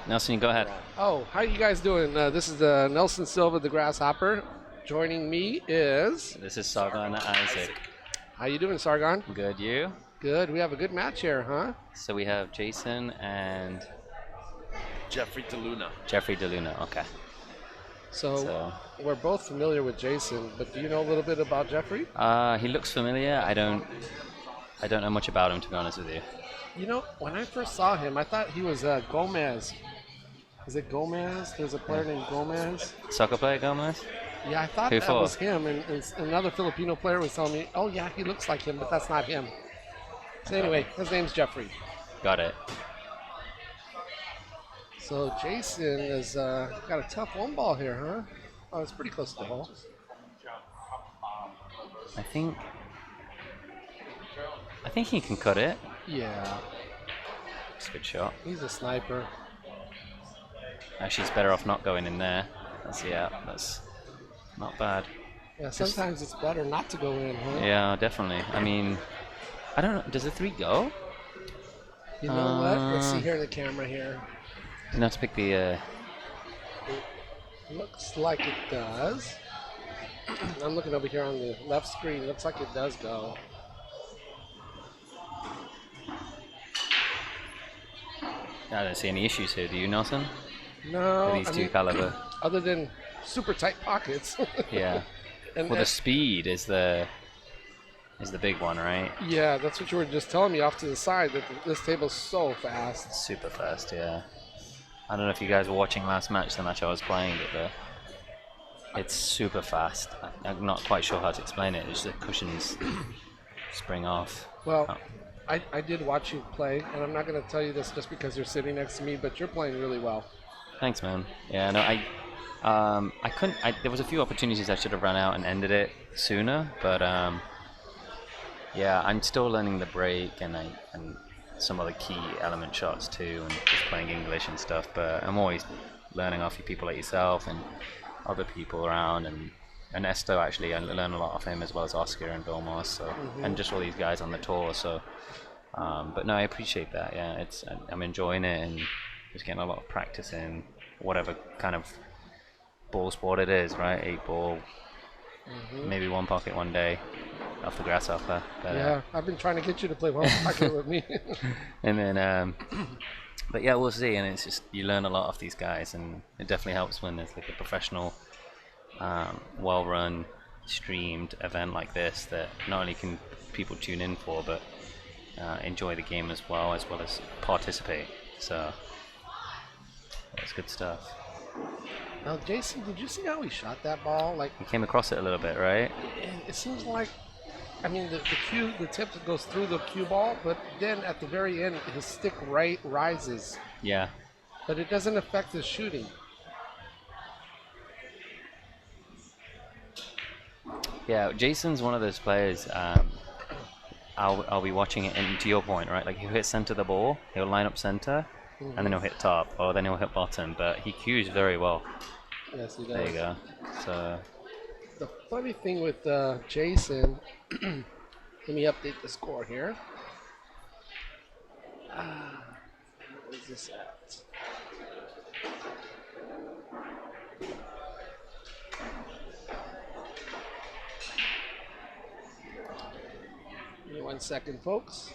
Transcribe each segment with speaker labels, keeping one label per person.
Speaker 1: Nelson, you go ahead.
Speaker 2: Oh, how you guys doing? This is Nelson Silva, the Grasshopper. Joining me is...
Speaker 1: This is Sargon Isaac.
Speaker 2: How you doing, Sargon?
Speaker 1: Good, you?
Speaker 2: Good. We have a good match here, huh?
Speaker 1: So we have Jason and...
Speaker 3: DeLUNA.
Speaker 1: DeLUNA, okay.
Speaker 2: So we're both familiar with Jason, but do you know a little bit about Jeffrey?
Speaker 1: He looks familiar. I don't know much about him, to be honest with you.
Speaker 2: You know, when I first saw him, I thought he was Gomez. Is it Gomez? There's a player named Gomez.
Speaker 1: Soccer player Gomez?
Speaker 2: Yeah, I thought that was him, and another Filipino player was telling me, oh yeah, he looks like him, but that's not him. So anyway, his name's Jeffrey.
Speaker 1: Got it.
Speaker 2: So Jason has got a tough one ball here, huh? Oh, it's pretty close to the hole.
Speaker 1: I think he can cut it.
Speaker 2: Yeah.
Speaker 1: It's a good shot.
Speaker 2: He's a sniper.
Speaker 1: Actually, it's better off not going in there. That's not bad.
Speaker 2: Yeah, sometimes it's better not to go in, huh?
Speaker 1: Yeah, definitely. I mean, I don't know. Does the 3 go?
Speaker 2: You know what? Let's see here in the camera here.
Speaker 1: You have to pick the...
Speaker 2: It looks like it does. I'm looking over here on the left screen. Looks like it does go.
Speaker 1: I don't see any issues here. Do you, Nelson?
Speaker 2: No.
Speaker 1: With these two caliber.
Speaker 2: Other than super tight pockets.
Speaker 1: Yeah. Well, the speed is the big one, right?
Speaker 2: Yeah, that's what you were just telling me off to the side, that this table's so fast.
Speaker 1: Super fast, yeah. I don't know if you guys were watching last match, the match I was playing, but it's super fast. I'm not quite sure how to explain it. It's just the cushions spring off.
Speaker 2: Well, I did watch you play, and I'm not going to tell you this just because you're sitting next to me, but you're playing really well.
Speaker 1: Thanks, man. Yeah, no, I couldn't. There was a few opportunities I should have run out and ended it sooner, but yeah, I'm still learning the break and some other key element shots too, and just playing English and stuff. But I'm always learning off of people like yourself and other people around, and Ernesto, actually, I learn a lot off him, as well as Oscar and Vilmos, so and just all these guys on the tour. So, but no, I appreciate that. Yeah, I'm enjoying it and just getting a lot of practice in whatever kind of ball sport it is, right? 8 ball, maybe 1 pocket one day off the Grasshopper. But,
Speaker 2: yeah, I've been trying to get you to play 1 pocket with me.
Speaker 1: And then, but yeah, we'll see. And it's just, you learn a lot off these guys, and it definitely helps when there's like a professional, well-run, streamed event like this that not only can people tune in for, but enjoy the game as well as participate. So that's good stuff.
Speaker 2: Now, Jason, did you see how he shot that ball? Like,
Speaker 1: he came across it a little bit, right?
Speaker 2: It seems like, I mean, the tip goes through the cue ball, but then at the very end, his stick rises.
Speaker 1: Yeah.
Speaker 2: But it doesn't affect his shooting.
Speaker 1: Yeah, Jason's one of those players. I'll be watching it, and to your point, right? Like, he'll hit center the ball, he'll line up center, and then he'll hit top, or then he'll hit bottom. But he cues very well.
Speaker 2: Yes, he does.
Speaker 1: There you go. So
Speaker 2: the funny thing with Jason, let me update the score here. What is this at? Give me 1 second, folks.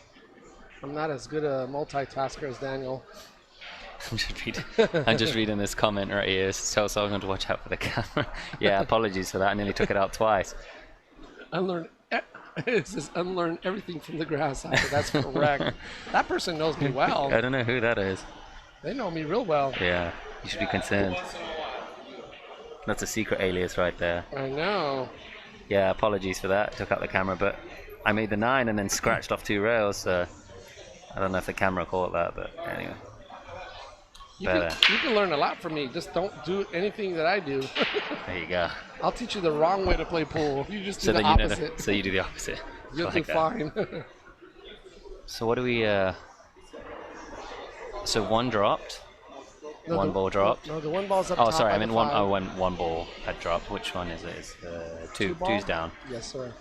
Speaker 2: I'm not as good a multitasker as Daniel.
Speaker 1: I'm just reading this comment right here. Tell Sargon to watch out for the camera. Yeah, apologies for that. I nearly took it out twice.
Speaker 2: It says unlearn everything from the Grasshopper. That's correct. That person knows me well.
Speaker 1: I don't know who that is.
Speaker 2: They know me real well.
Speaker 1: Yeah, you should be concerned. That's a secret alias right there.
Speaker 2: I know.
Speaker 1: Yeah, apologies for that. Took out the camera, but I made the 9 and then scratched off 2 rails. So I don't know if the camera caught that, but anyway.
Speaker 2: You can learn a lot from me. Just don't do anything that I do.
Speaker 1: There you go.
Speaker 2: I'll teach you the wrong way to play pool. You just do the opposite.
Speaker 1: So you do the opposite.
Speaker 2: You'll do fine.
Speaker 1: So what do we... So 1 dropped. No, 1 ball dropped.
Speaker 2: No, the 1 ball's up top.
Speaker 1: Oh, sorry. I meant 1. Oh, 1 ball had dropped. Which one is it? It's 2. 2's down.
Speaker 2: Yes, sir.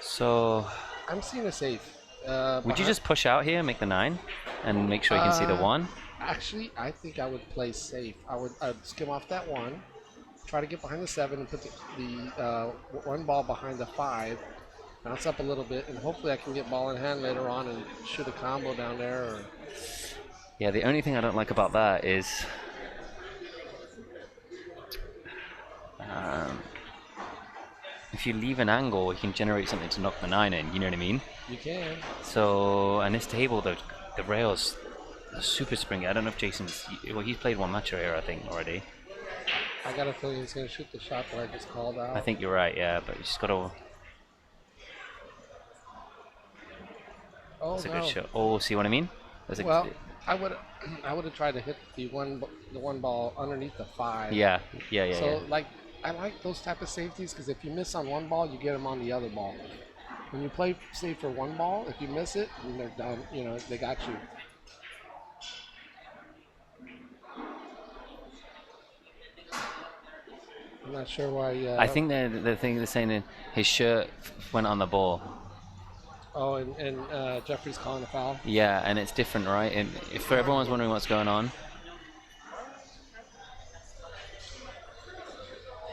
Speaker 1: So...
Speaker 2: I'm seeing a safe.
Speaker 1: Would you just push out here, make the 9, and make sure you can see the 1?
Speaker 2: Actually, I think I would play safe. I'd skim off that one, try to get behind the 7 and put the one ball behind the 5, bounce up a little bit, and hopefully I can get ball in hand later on and shoot a combo down there. Or...
Speaker 1: Yeah, the only thing I don't like about that is if you leave an angle, you can generate something to knock the 9 in. You know what I mean?
Speaker 2: You can.
Speaker 1: So, on this table, the rails are super springy. I don't know if Jason's... Well, he's played one match here, I think, already.
Speaker 2: I got a feeling he's going to shoot the shot that I just called out.
Speaker 1: I think you're right, yeah, but you just got to...
Speaker 2: Oh,
Speaker 1: That's a
Speaker 2: no.
Speaker 1: good shot. Oh, see what I mean?
Speaker 2: Well, I would have tried to hit the one ball underneath the 5.
Speaker 1: Yeah.
Speaker 2: So, like, I like those type of safeties because if you miss on one ball, you get them on the other ball. When you play safe for one ball, if you miss it, then they're done. You know, they got you. I'm not sure why.
Speaker 1: I think the thing they're saying is his shirt went on the ball.
Speaker 2: Oh, and Jeffrey's calling a foul.
Speaker 1: Yeah, and it's different, right? And if for everyone's wondering what's going on.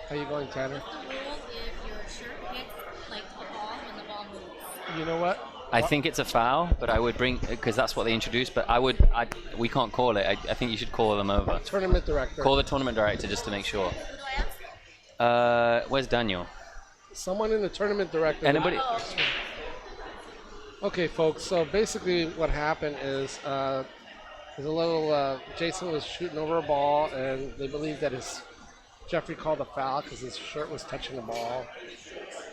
Speaker 2: How you going, Tanner?
Speaker 3: If your shirt hits like a ball when the ball moves.
Speaker 2: You know what?
Speaker 1: I think it's a foul, but I would bring because that's what they introduced. But we can't call it. I think you should call them over.
Speaker 2: Tournament director.
Speaker 1: Call the tournament director just to make sure.
Speaker 3: Who do I ask?
Speaker 1: Where's Daniel?
Speaker 2: Someone in the tournament director.
Speaker 1: Anybody?
Speaker 3: Oh, okay.
Speaker 2: Okay, folks. So basically, what happened is there's a little. Jason was shooting over a ball, and they believe that Jeffrey called a foul because his shirt was touching the ball.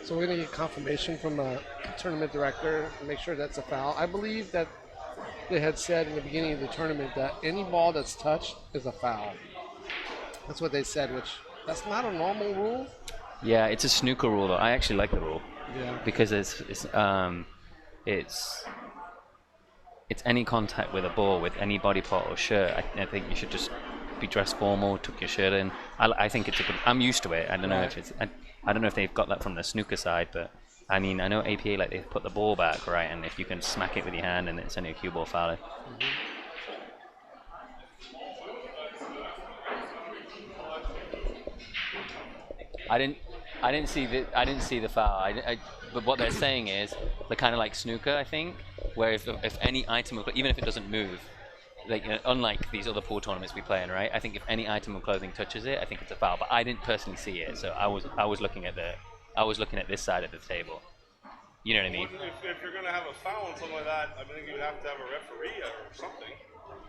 Speaker 2: So we're going to get confirmation from the tournament director and make sure that's a foul. I believe that they had said in the beginning of the tournament that any ball that's touched is a foul. That's what they said, which that's not a normal rule.
Speaker 1: Yeah, it's a snooker rule though. I actually like the rule.
Speaker 2: Yeah.
Speaker 1: Because it's any contact with a ball with any body part or shirt. I think you should just be dressed formal, tuck your shirt in. I think it's a good. I'm used to it. I don't know if it's. I don't know if they've got that from the snooker side, but I mean, I know APA like they put the ball back right, and if you can smack it with your hand, and it's only a cue ball foul.
Speaker 2: Mm-hmm.
Speaker 1: I didn't see the foul. But what they're saying is they're kind of like snooker, I think, where if any item, even if it doesn't move. Like, unlike these other pool tournaments we play in, right? I think if any item of clothing touches it, I think it's a foul. But I didn't personally see it, so I was looking at this side of the table. You know what I mean?
Speaker 4: If you're gonna have a foul and something like that, I think you would have to have a referee or something.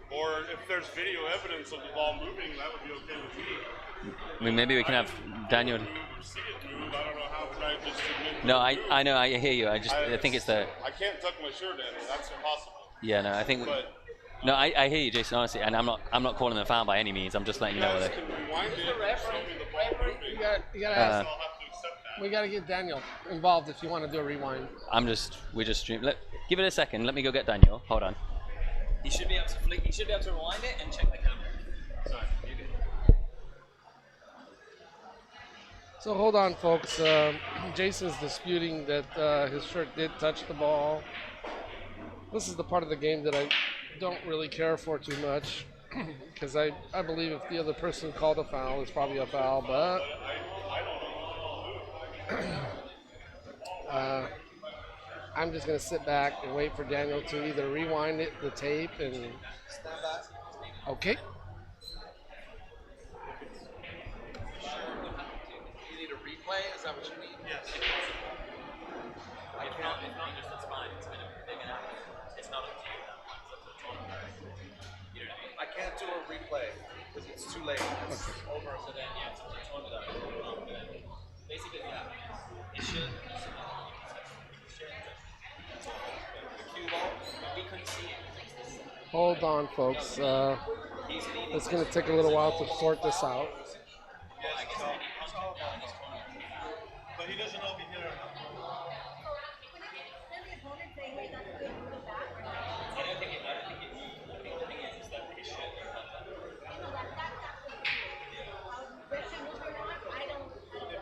Speaker 4: Or if there's video evidence of the ball moving, that would be okay with me.
Speaker 1: I mean, maybe we can have Daniel.
Speaker 4: See it move. I don't know how can I just admit.
Speaker 1: No, I know. I hear you. I think it's the.
Speaker 4: I can't tuck my shirt in. That's impossible.
Speaker 1: Yeah, no, I think.
Speaker 4: But
Speaker 1: No, I hear you, Jason. Honestly, and I'm not calling them a foul by any means. I'm just letting you know
Speaker 4: guys
Speaker 1: that.
Speaker 4: can rewind it and show me the ball moving.
Speaker 2: You gotta ask.
Speaker 4: I'll have to accept that.
Speaker 2: We gotta get Daniel involved if you want to do a rewind.
Speaker 1: We're just streaming. Give it a second. Let me go get Daniel. Hold on. He should be able to rewind it and check the camera. Sorry, you're good.
Speaker 2: So hold on, folks. Jason's disputing that his shirt did touch the ball. This is the part of the game that I don't really care for too much because I believe if the other person called a foul, it's probably a foul, but I'm just going to sit back and wait for Daniel to either rewind the tape and... Okay.
Speaker 5: You need a replay? Is that what you mean?
Speaker 4: Yes.
Speaker 1: If not, just that's fine. It's not up to you that one. It's up to the tournament. You know what I mean?
Speaker 5: I can't do a replay because it's too late. It's over.
Speaker 1: So then, yeah, it's up to the tournament. Basically, yeah. It should.
Speaker 5: The cue ball.
Speaker 1: We couldn't see it.
Speaker 2: Hold on, folks. It's going to take a little while to sort this out.
Speaker 4: But he doesn't know if he hit or not.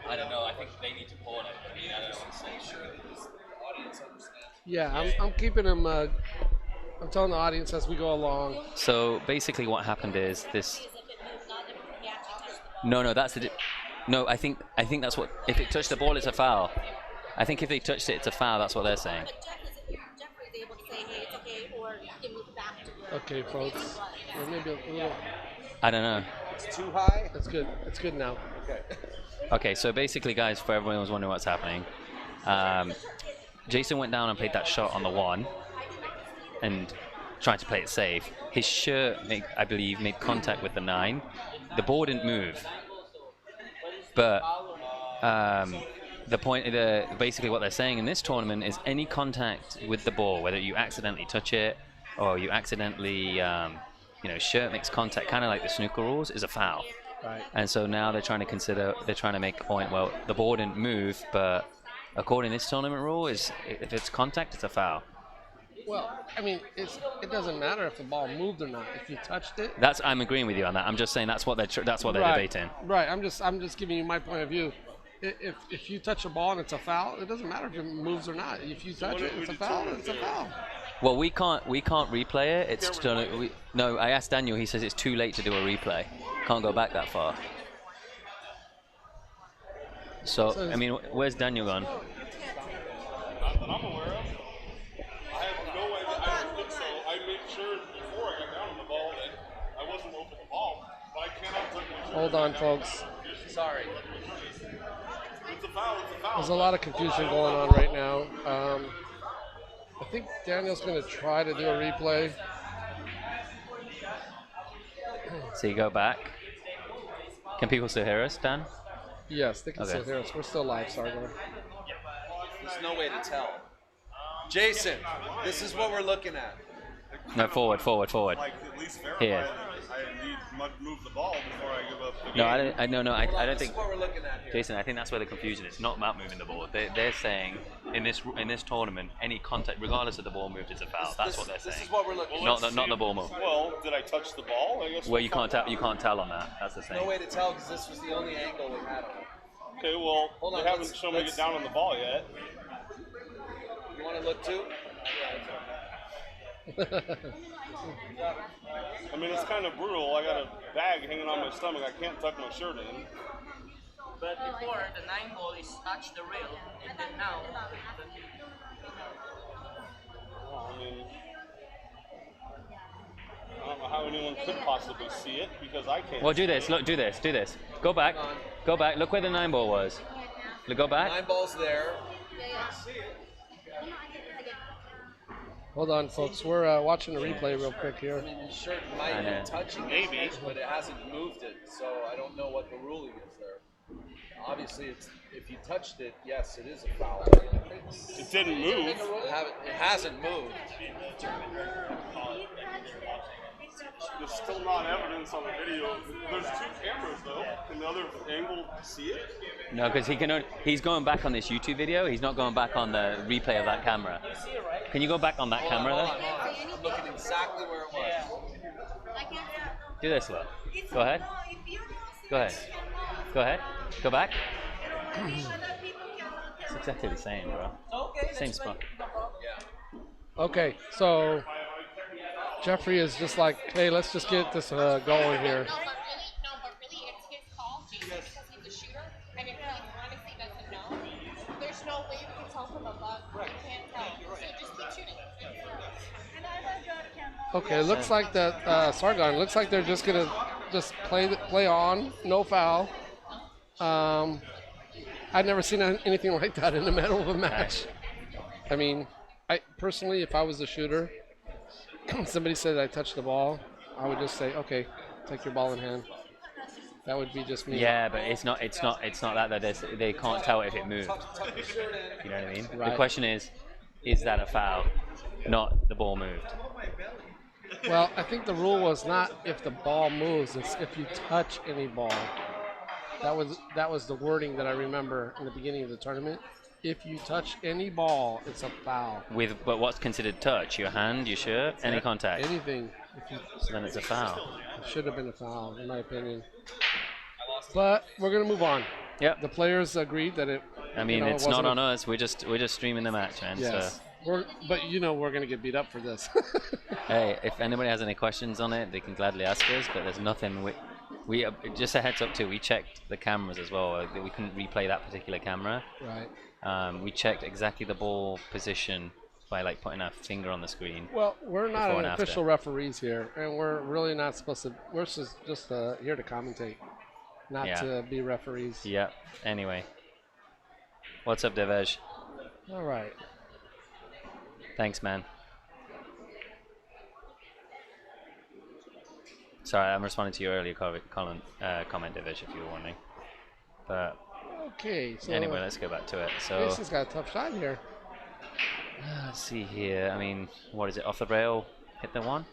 Speaker 1: I don't know. I think they need to call it. I mean, I don't know what to say.
Speaker 5: Make sure that the audience understands.
Speaker 2: Yeah, I'm keeping him I'm telling the audience as we go along.
Speaker 1: So basically, what happened is this.
Speaker 3: If it moves, not if you actually touch the ball.
Speaker 1: No, that's the. No, I think that's what. If it touched the ball, it's a foul. I think if they touched it, it's a foul. That's what they're saying.
Speaker 3: But Jeffrey's able to say, hey, it's okay, or you can move back to where
Speaker 2: Okay, folks. Or maybe a little.
Speaker 1: I don't know.
Speaker 5: It's too high.
Speaker 2: That's good. That's good now.
Speaker 5: Okay.
Speaker 1: Okay, so basically, guys, for everyone who's wondering what's happening, Jason went down and played that shot on the 1 and tried to play it safe. His shirt, I believe, made contact with the 9. The ball didn't move. But basically what they're saying in this tournament is any contact with the ball, whether you accidentally touch it or you accidentally, shirt makes contact, kind of like the snooker rules, is a foul.
Speaker 2: Right.
Speaker 1: And so now they're trying to make a point, well, the ball didn't move, but according to this tournament rule, if it's contact, it's a foul.
Speaker 2: Well, I mean, it doesn't matter if the ball moved or not. If you touched it.
Speaker 1: I'm agreeing with you on that. I'm just saying that's what they're debating.
Speaker 2: Right. I'm just giving you my point of view. If you touch a ball and it's a foul, it doesn't matter if it moves or not. If you touch it, it's a foul. It's a foul.
Speaker 1: Well, we can't replay it. It's still no. I asked Daniel. He says it's too late to do a replay. Can't go back that far. So I mean, where's Daniel gone?
Speaker 4: Not that I'm aware of. I have no idea. I don't think so. I made sure before I got down on the ball that I wasn't over the ball, but I cannot touch my shirt.
Speaker 2: Hold on, folks.
Speaker 5: Sorry.
Speaker 4: It's a foul. It's a foul.
Speaker 2: There's a lot of confusion going on right now. I think Daniel's going to try to do a replay.
Speaker 1: So you go back. Can people still hear us, Dan?
Speaker 2: Yes, they can
Speaker 1: Okay.
Speaker 2: still hear us. We're still live, Sargon.
Speaker 5: There's no way to tell. Jason, this is what we're looking at.
Speaker 1: No, forward.
Speaker 4: Like at least verify
Speaker 1: Here.
Speaker 4: that I need to move the ball before I give up the game.
Speaker 1: No, I don't
Speaker 5: This
Speaker 1: think.
Speaker 5: is what we're looking at here.
Speaker 1: Jason, I think that's where the confusion is. It's not about moving the ball. They're saying in this tournament, any contact, regardless of the ball moved, is a foul. That's what they're saying.
Speaker 5: This is what we're looking at.
Speaker 1: Not the ball move.
Speaker 4: Well, did I touch the ball? I guess.
Speaker 1: Well, you can't tell on that. That's the
Speaker 5: No
Speaker 1: thing.
Speaker 5: way to tell because this was the only angle we had on it.
Speaker 4: Okay, well,
Speaker 5: Hold on,
Speaker 4: they haven't
Speaker 5: let's-
Speaker 4: shown me
Speaker 5: let's-
Speaker 4: get down on the ball yet.
Speaker 5: You want to look too?
Speaker 4: I mean, it's kind of brutal. I got a bag hanging on my stomach. I can't tuck my shirt in.
Speaker 6: But before, the 9 ball is touched the rail, and then now,
Speaker 4: I mean, I don't know how anyone could possibly see it because I can't.
Speaker 1: Well, do this. Look, do this. Go back. Go back. Look where the 9 ball was. Go back.
Speaker 5: 9 balls there.
Speaker 2: Hold on, folks. We're watching the replay real quick here.
Speaker 5: I mean, his shirt might
Speaker 1: I know.
Speaker 5: be touching
Speaker 4: Maybe.
Speaker 5: but it hasn't moved it, so I don't know what the ruling is there. Obviously, it's if you touched it, yes, it is a foul.
Speaker 4: It didn't move.
Speaker 5: It hasn't moved.
Speaker 4: There's still not evidence on the video. There's 2 cameras though. Can the other angle see it?
Speaker 1: No, because he's going back on this YouTube video. He's not going back on the replay of that camera. Can you go back on that camera
Speaker 5: Hold
Speaker 1: there?
Speaker 5: on. I'm looking exactly where it was.
Speaker 1: Do this, Will. Go ahead. Go ahead. Go back. It's exactly the same, bro. Same spot.
Speaker 2: Okay, so Jeffrey is just like, hey, let's just get this going here.
Speaker 3: But really, it's his call, Jason, because he's a shooter. And if he honestly doesn't know, there's no way we can tell from above. We can't tell. So just keep shooting.
Speaker 2: Okay, looks like that Sargon. Looks like they're just gonna play on, no foul. I've never seen anything like that in the middle of a match. I mean, I personally, if I was the shooter, somebody said I touched the ball, I would just say, okay, take your ball in hand. That would be just me.
Speaker 1: Yeah, but it's not that they can't tell if it moved. You know what I mean?
Speaker 2: Right.
Speaker 1: The question is that a foul? Not the ball moved.
Speaker 2: Well, I think the rule was not if the ball moves; it's if you touch any ball. That was the wording that I remember in the beginning of the tournament. If you touch any ball, it's a foul.
Speaker 1: But what's considered touch? Your hand, your shirt, any contact?
Speaker 2: Anything.
Speaker 1: So then it's a foul.
Speaker 2: It should have been a foul, in my opinion. But we're gonna move on.
Speaker 1: Yep.
Speaker 2: The players agreed that it.
Speaker 1: I mean,
Speaker 2: it
Speaker 1: it's not
Speaker 2: wasn't
Speaker 1: on us. We're just streaming the match, man.
Speaker 2: Yes.
Speaker 1: So
Speaker 2: But you know we're gonna get beat up for this.
Speaker 1: Hey, if anybody has any questions on it, they can gladly ask us. But there's nothing. We just a heads up too. We checked the cameras as well. We couldn't replay that particular camera.
Speaker 2: Right.
Speaker 1: We checked exactly the ball position by like putting our finger on the screen.
Speaker 2: Well, we're not
Speaker 1: Before and
Speaker 2: official
Speaker 1: after.
Speaker 2: referees here, and we're really not supposed to. We're just here to commentate, not
Speaker 1: Yeah.
Speaker 2: to be referees.
Speaker 1: Yep. Anyway, what's up, Devej?
Speaker 2: All right.
Speaker 1: Thanks, man. Sorry, I'm responding to your earlier comment, Devej, if you were wondering. But
Speaker 2: Okay. So
Speaker 1: anyway, let's go back to it. So
Speaker 2: Jason's got a tough shot here.
Speaker 1: let's see here. I mean, what is it? Off the rail, hit the one.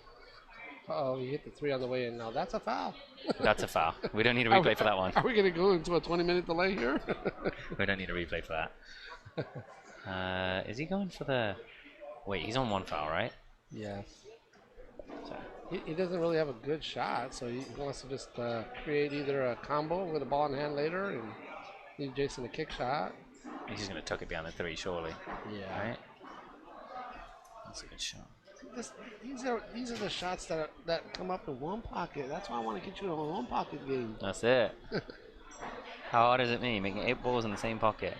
Speaker 2: Uh-oh, he hit the 3 on the way in. Now that's a foul.
Speaker 1: That's a foul. We don't need a replay for that one.
Speaker 2: Are we gonna go into a 20-minute delay here?
Speaker 1: We don't need a replay for that. Is he going for the? Wait, he's on one foul, right?
Speaker 2: Yes.
Speaker 1: So,
Speaker 2: He doesn't really have a good shot, so he wants to just create either a combo with a ball in hand later and leave Jason a kick shot.
Speaker 1: he's just gonna tuck it behind the 3, surely.
Speaker 2: Yeah.
Speaker 1: Right. That's a good shot.
Speaker 2: These are the shots that come up in one pocket. That's why I want to get you in a one pocket game.
Speaker 1: That's it. How hard is it me making 8 balls in the same pocket?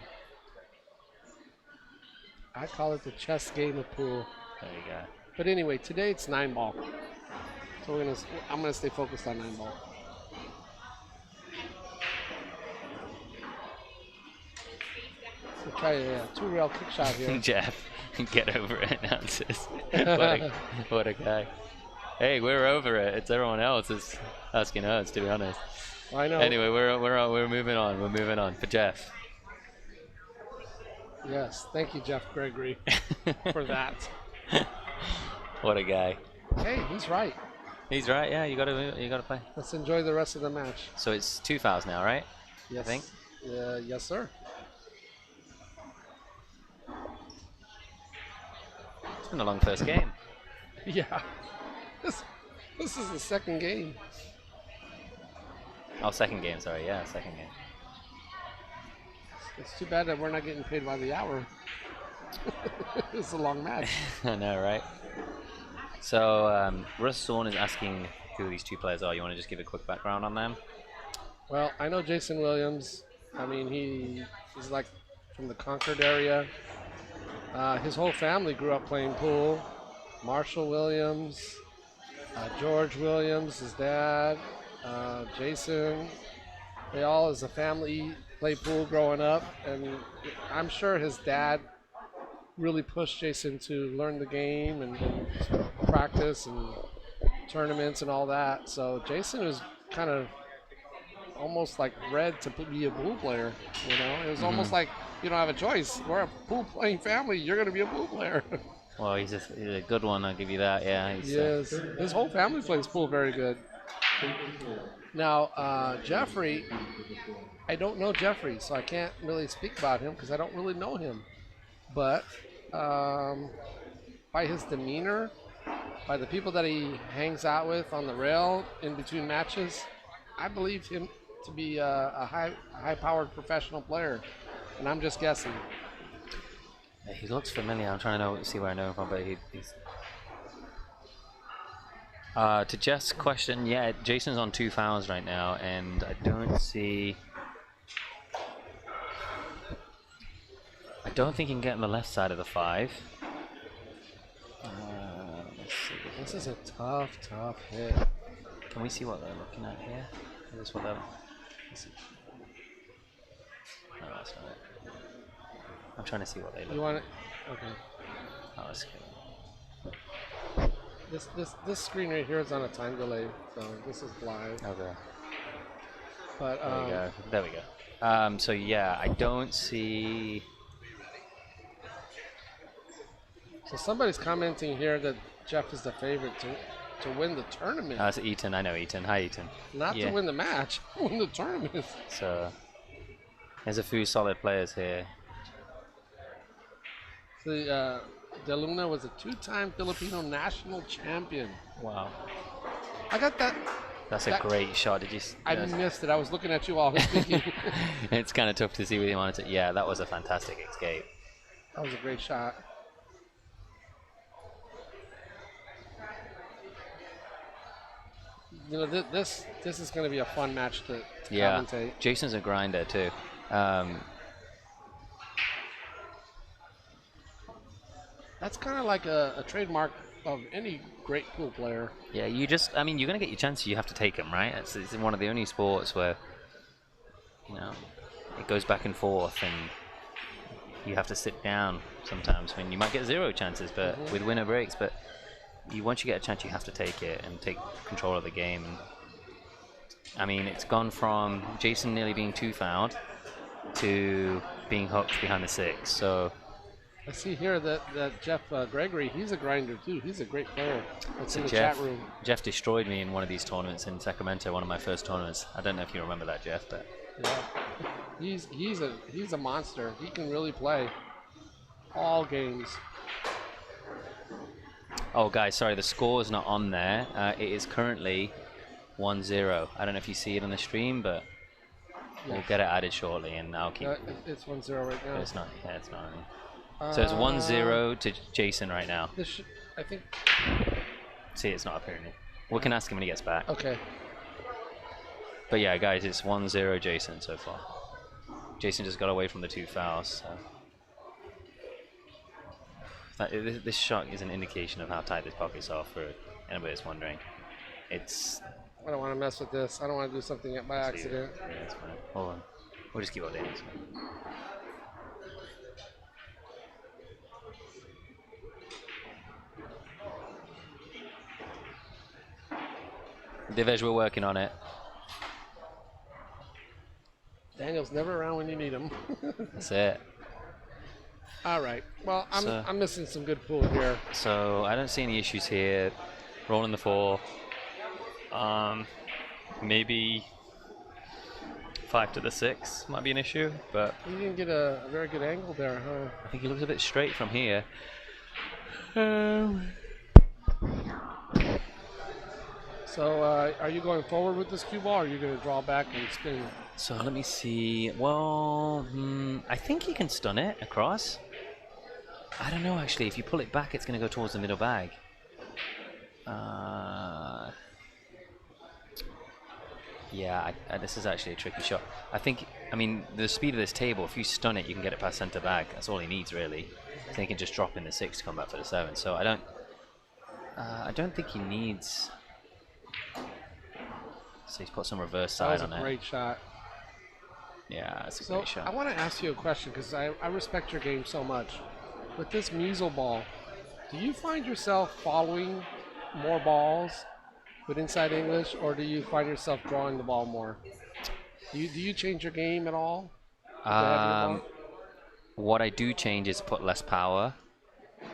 Speaker 2: I call it the chess game of pool.
Speaker 1: There you go.
Speaker 2: But anyway, today it's 9 ball. So I'm gonna stay focused on 9 ball. So try a 2-rail kick shot here.
Speaker 1: Jeff, get over it, announces. What a guy. Hey, we're over it. It's everyone else is asking us, to be honest.
Speaker 2: I know.
Speaker 1: Anyway, we're moving on. We're moving on for Jeff.
Speaker 2: Yes, thank you, Jeff Gregory, for that.
Speaker 1: What a guy.
Speaker 2: Hey, he's right.
Speaker 1: He's right. Yeah, you gotta play.
Speaker 2: Let's enjoy the rest of the match.
Speaker 1: So it's 2 fouls now, right?
Speaker 2: Yes.
Speaker 1: I think.
Speaker 2: Yes, sir.
Speaker 1: It's been a long first game.
Speaker 2: Yeah. This is the second game.
Speaker 1: Oh, second game. Sorry. Yeah, second game.
Speaker 2: It's too bad that we're not getting paid by the hour. It's a long match.
Speaker 1: I know, right? So Russ Zorn is asking who these 2 players are. You want to just give a quick background on them?
Speaker 2: Well, I know Jason Williams. I mean, he's like from the Concord area. His whole family grew up playing pool. Marshall Williams, George Williams, his dad, Jason. They all, as a family, play pool growing up, and I'm sure his dad really pushed Jason to learn the game and practice and tournaments and all that. So Jason was kind of almost like bred to be a pool player. You know, it was almost like you don't have a choice. We're a pool playing family. You're going to be a pool player.
Speaker 1: Well, he's a good one. I'll give you that. Yeah. He's,
Speaker 2: Yes, his whole family plays pool very good. Now, Jeffrey, I don't know Jeffrey, so I can't really speak about him because I don't really know him. But by his demeanor, by the people that he hangs out with on the rail in between matches, I believe him to be a high-powered professional player, and I'm just guessing.
Speaker 1: He looks familiar. I'm trying to see where I know him from, but he's. To Jeff's question, yeah, Jason's on 2 fouls right now, and I don't think he can get on the left side of the 5. Let's see.
Speaker 2: This is a tough hit.
Speaker 1: Can we see what they're looking at here? Is this what they're? Let's see. No, that's not it. I'm trying to see what they look.
Speaker 2: You want it? Okay.
Speaker 1: Oh, that's good.
Speaker 2: This screen right here is on a time delay, so this is live.
Speaker 1: Okay.
Speaker 2: But
Speaker 1: There we go. There we go. So yeah, I don't see.
Speaker 2: So somebody's commenting here that Jeff is the favorite to win the tournament.
Speaker 1: That's Eaton. I know Eaton. Hi, Eaton.
Speaker 2: Not
Speaker 1: yeah.
Speaker 2: to win the match, win the tournament.
Speaker 1: So there's a few solid players here.
Speaker 2: The DeLUNA was a 2-time Filipino national champion.
Speaker 1: Wow.
Speaker 2: I got that.
Speaker 1: That's a great shot. Did you?
Speaker 2: I missed it. I was looking at you while I was speaking.
Speaker 1: It's kind of tough to see what you wanted to. Yeah, that was a fantastic escape.
Speaker 2: That was a great shot. you know, this is going to be a fun match to
Speaker 1: Yeah,
Speaker 2: commentate.
Speaker 1: Jason's a grinder too.
Speaker 2: That's kind of like a trademark of any great pool player.
Speaker 1: Yeah, I mean, you're gonna get your chances. You have to take them, right? It's one of the only sports where, you know, it goes back and forth, and you have to sit down sometimes when you might get 0 chances, but with winner breaks. But once you get a chance, you have to take it and take control of the game. And, I mean, it's gone from Jason nearly being 2 fouled to being hooked behind the 6. So
Speaker 2: I see here that Jeff Gregory, he's a grinder too. He's a great player. That's in the
Speaker 1: Jeff,
Speaker 2: chat room.
Speaker 1: Jeff destroyed me in one of these tournaments in Sacramento, one of my first tournaments. I don't know if you remember that, Jeff, but
Speaker 2: Yeah, he's a monster. He can really play all games.
Speaker 1: oh, guys, sorry, the score is not on there. It is currently 1-0. I don't know if you see it on the stream, but we'll get it added shortly, and I'll keep.
Speaker 2: It's 1-0 right now.
Speaker 1: It's not. Yeah, it's not. So it's 1-0 to Jason right now.
Speaker 2: I think.
Speaker 1: See, it's not appearing. We can ask him when he gets back.
Speaker 2: Okay.
Speaker 1: But yeah, guys, it's 1-0 Jason so far. Jason just got away from the 2 fouls. So. This shot is an indication of how tight this pockets are for anybody that's wondering. It's.
Speaker 2: I don't want to mess with this. I don't want to do something by accident.
Speaker 1: Yeah, that's fine. Hold on. We'll just keep updating this one. Divesh, we're working on it.
Speaker 2: Daniel's never around when you need him.
Speaker 1: That's it.
Speaker 2: All right. Well, I'm missing some good pool here.
Speaker 1: So I don't see any issues here. Rolling the 4. Maybe 5 to the 6 might be an issue, but
Speaker 2: You didn't get a very good angle there, huh?
Speaker 1: I think he looks a bit straight from here.
Speaker 2: So, are you going forward with this cue ball, or are you going to draw back and spin?
Speaker 1: So let me see. Well, I think he can stun it across. I don't know, actually. If you pull it back, it's going to go towards the middle bag. Yeah, this is actually a tricky shot. I mean, the speed of this table, if you stun it, you can get it past center bag. That's all he needs, really. I think he can just drop in the 6 to come back for the 7. So I don't think he needs. So he's put some reverse side on it.
Speaker 2: That was a great shot.
Speaker 1: Yeah, that's a great shot.
Speaker 2: I want to ask you a question because I respect your game so much. With this measle ball, do you find yourself following more balls with inside English, or do you find yourself drawing the ball more? Do you change your game at all?
Speaker 1: What I do change is put less power,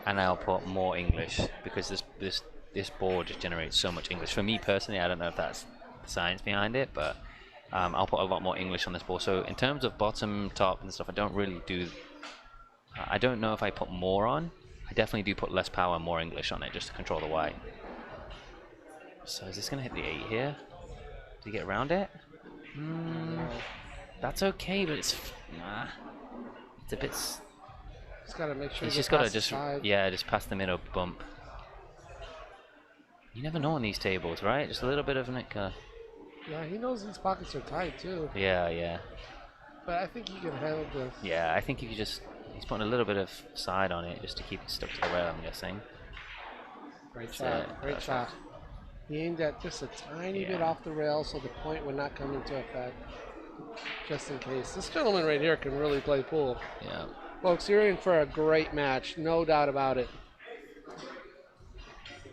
Speaker 1: and I'll put more English, because this board just generates so much English. For me personally, I don't know if that's the science behind it, but I'll put a lot more English on this board. So in terms of bottom, top, and stuff, I don't really do. I don't know if I put more on. I definitely do put less power and more English on it just to control the white. So is this gonna hit the 8 here? Do you get around it? That's okay, but it's a bit.
Speaker 2: Just gotta make sure.
Speaker 1: He's just gotta just past the middle bump. You never know on these tables, right? Just a little bit of Nick.
Speaker 2: Yeah, he knows these pockets are tight too.
Speaker 1: Yeah.
Speaker 2: But I think he can handle this.
Speaker 1: Yeah, I think if you just. He's putting a little bit of side on it just to keep it stuck to the rail, I'm guessing.
Speaker 2: Great shot. Great shot. He aimed at just a tiny bit off the rail so the point would not come into effect. Just in case. This gentleman right here can really play pool.
Speaker 1: Yeah.
Speaker 2: Folks, you're in for a great match. No doubt about it.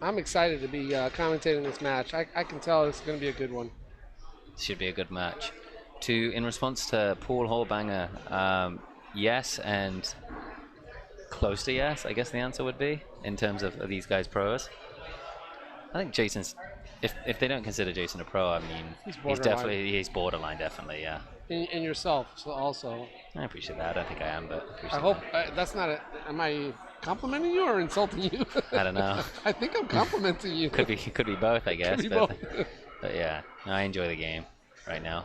Speaker 2: I'm excited to be commentating this match. I can tell it's going to be a good one.
Speaker 1: Should be a good match. In response to Paul Hallbanger, yes and close to yes, I guess the answer would be, in terms of these guys' pros. I think Jason's, if they don't consider Jason a pro, I mean, he's borderline, definitely, yeah.
Speaker 2: And yourself, so also.
Speaker 1: I appreciate that. I don't think I am, but
Speaker 2: I hope that's not a. Am I complimenting you or insulting you?
Speaker 1: I don't know.
Speaker 2: I think I'm complimenting you.
Speaker 1: Could be both, I guess.
Speaker 2: Could be both.
Speaker 1: But yeah, no, I enjoy the game right now.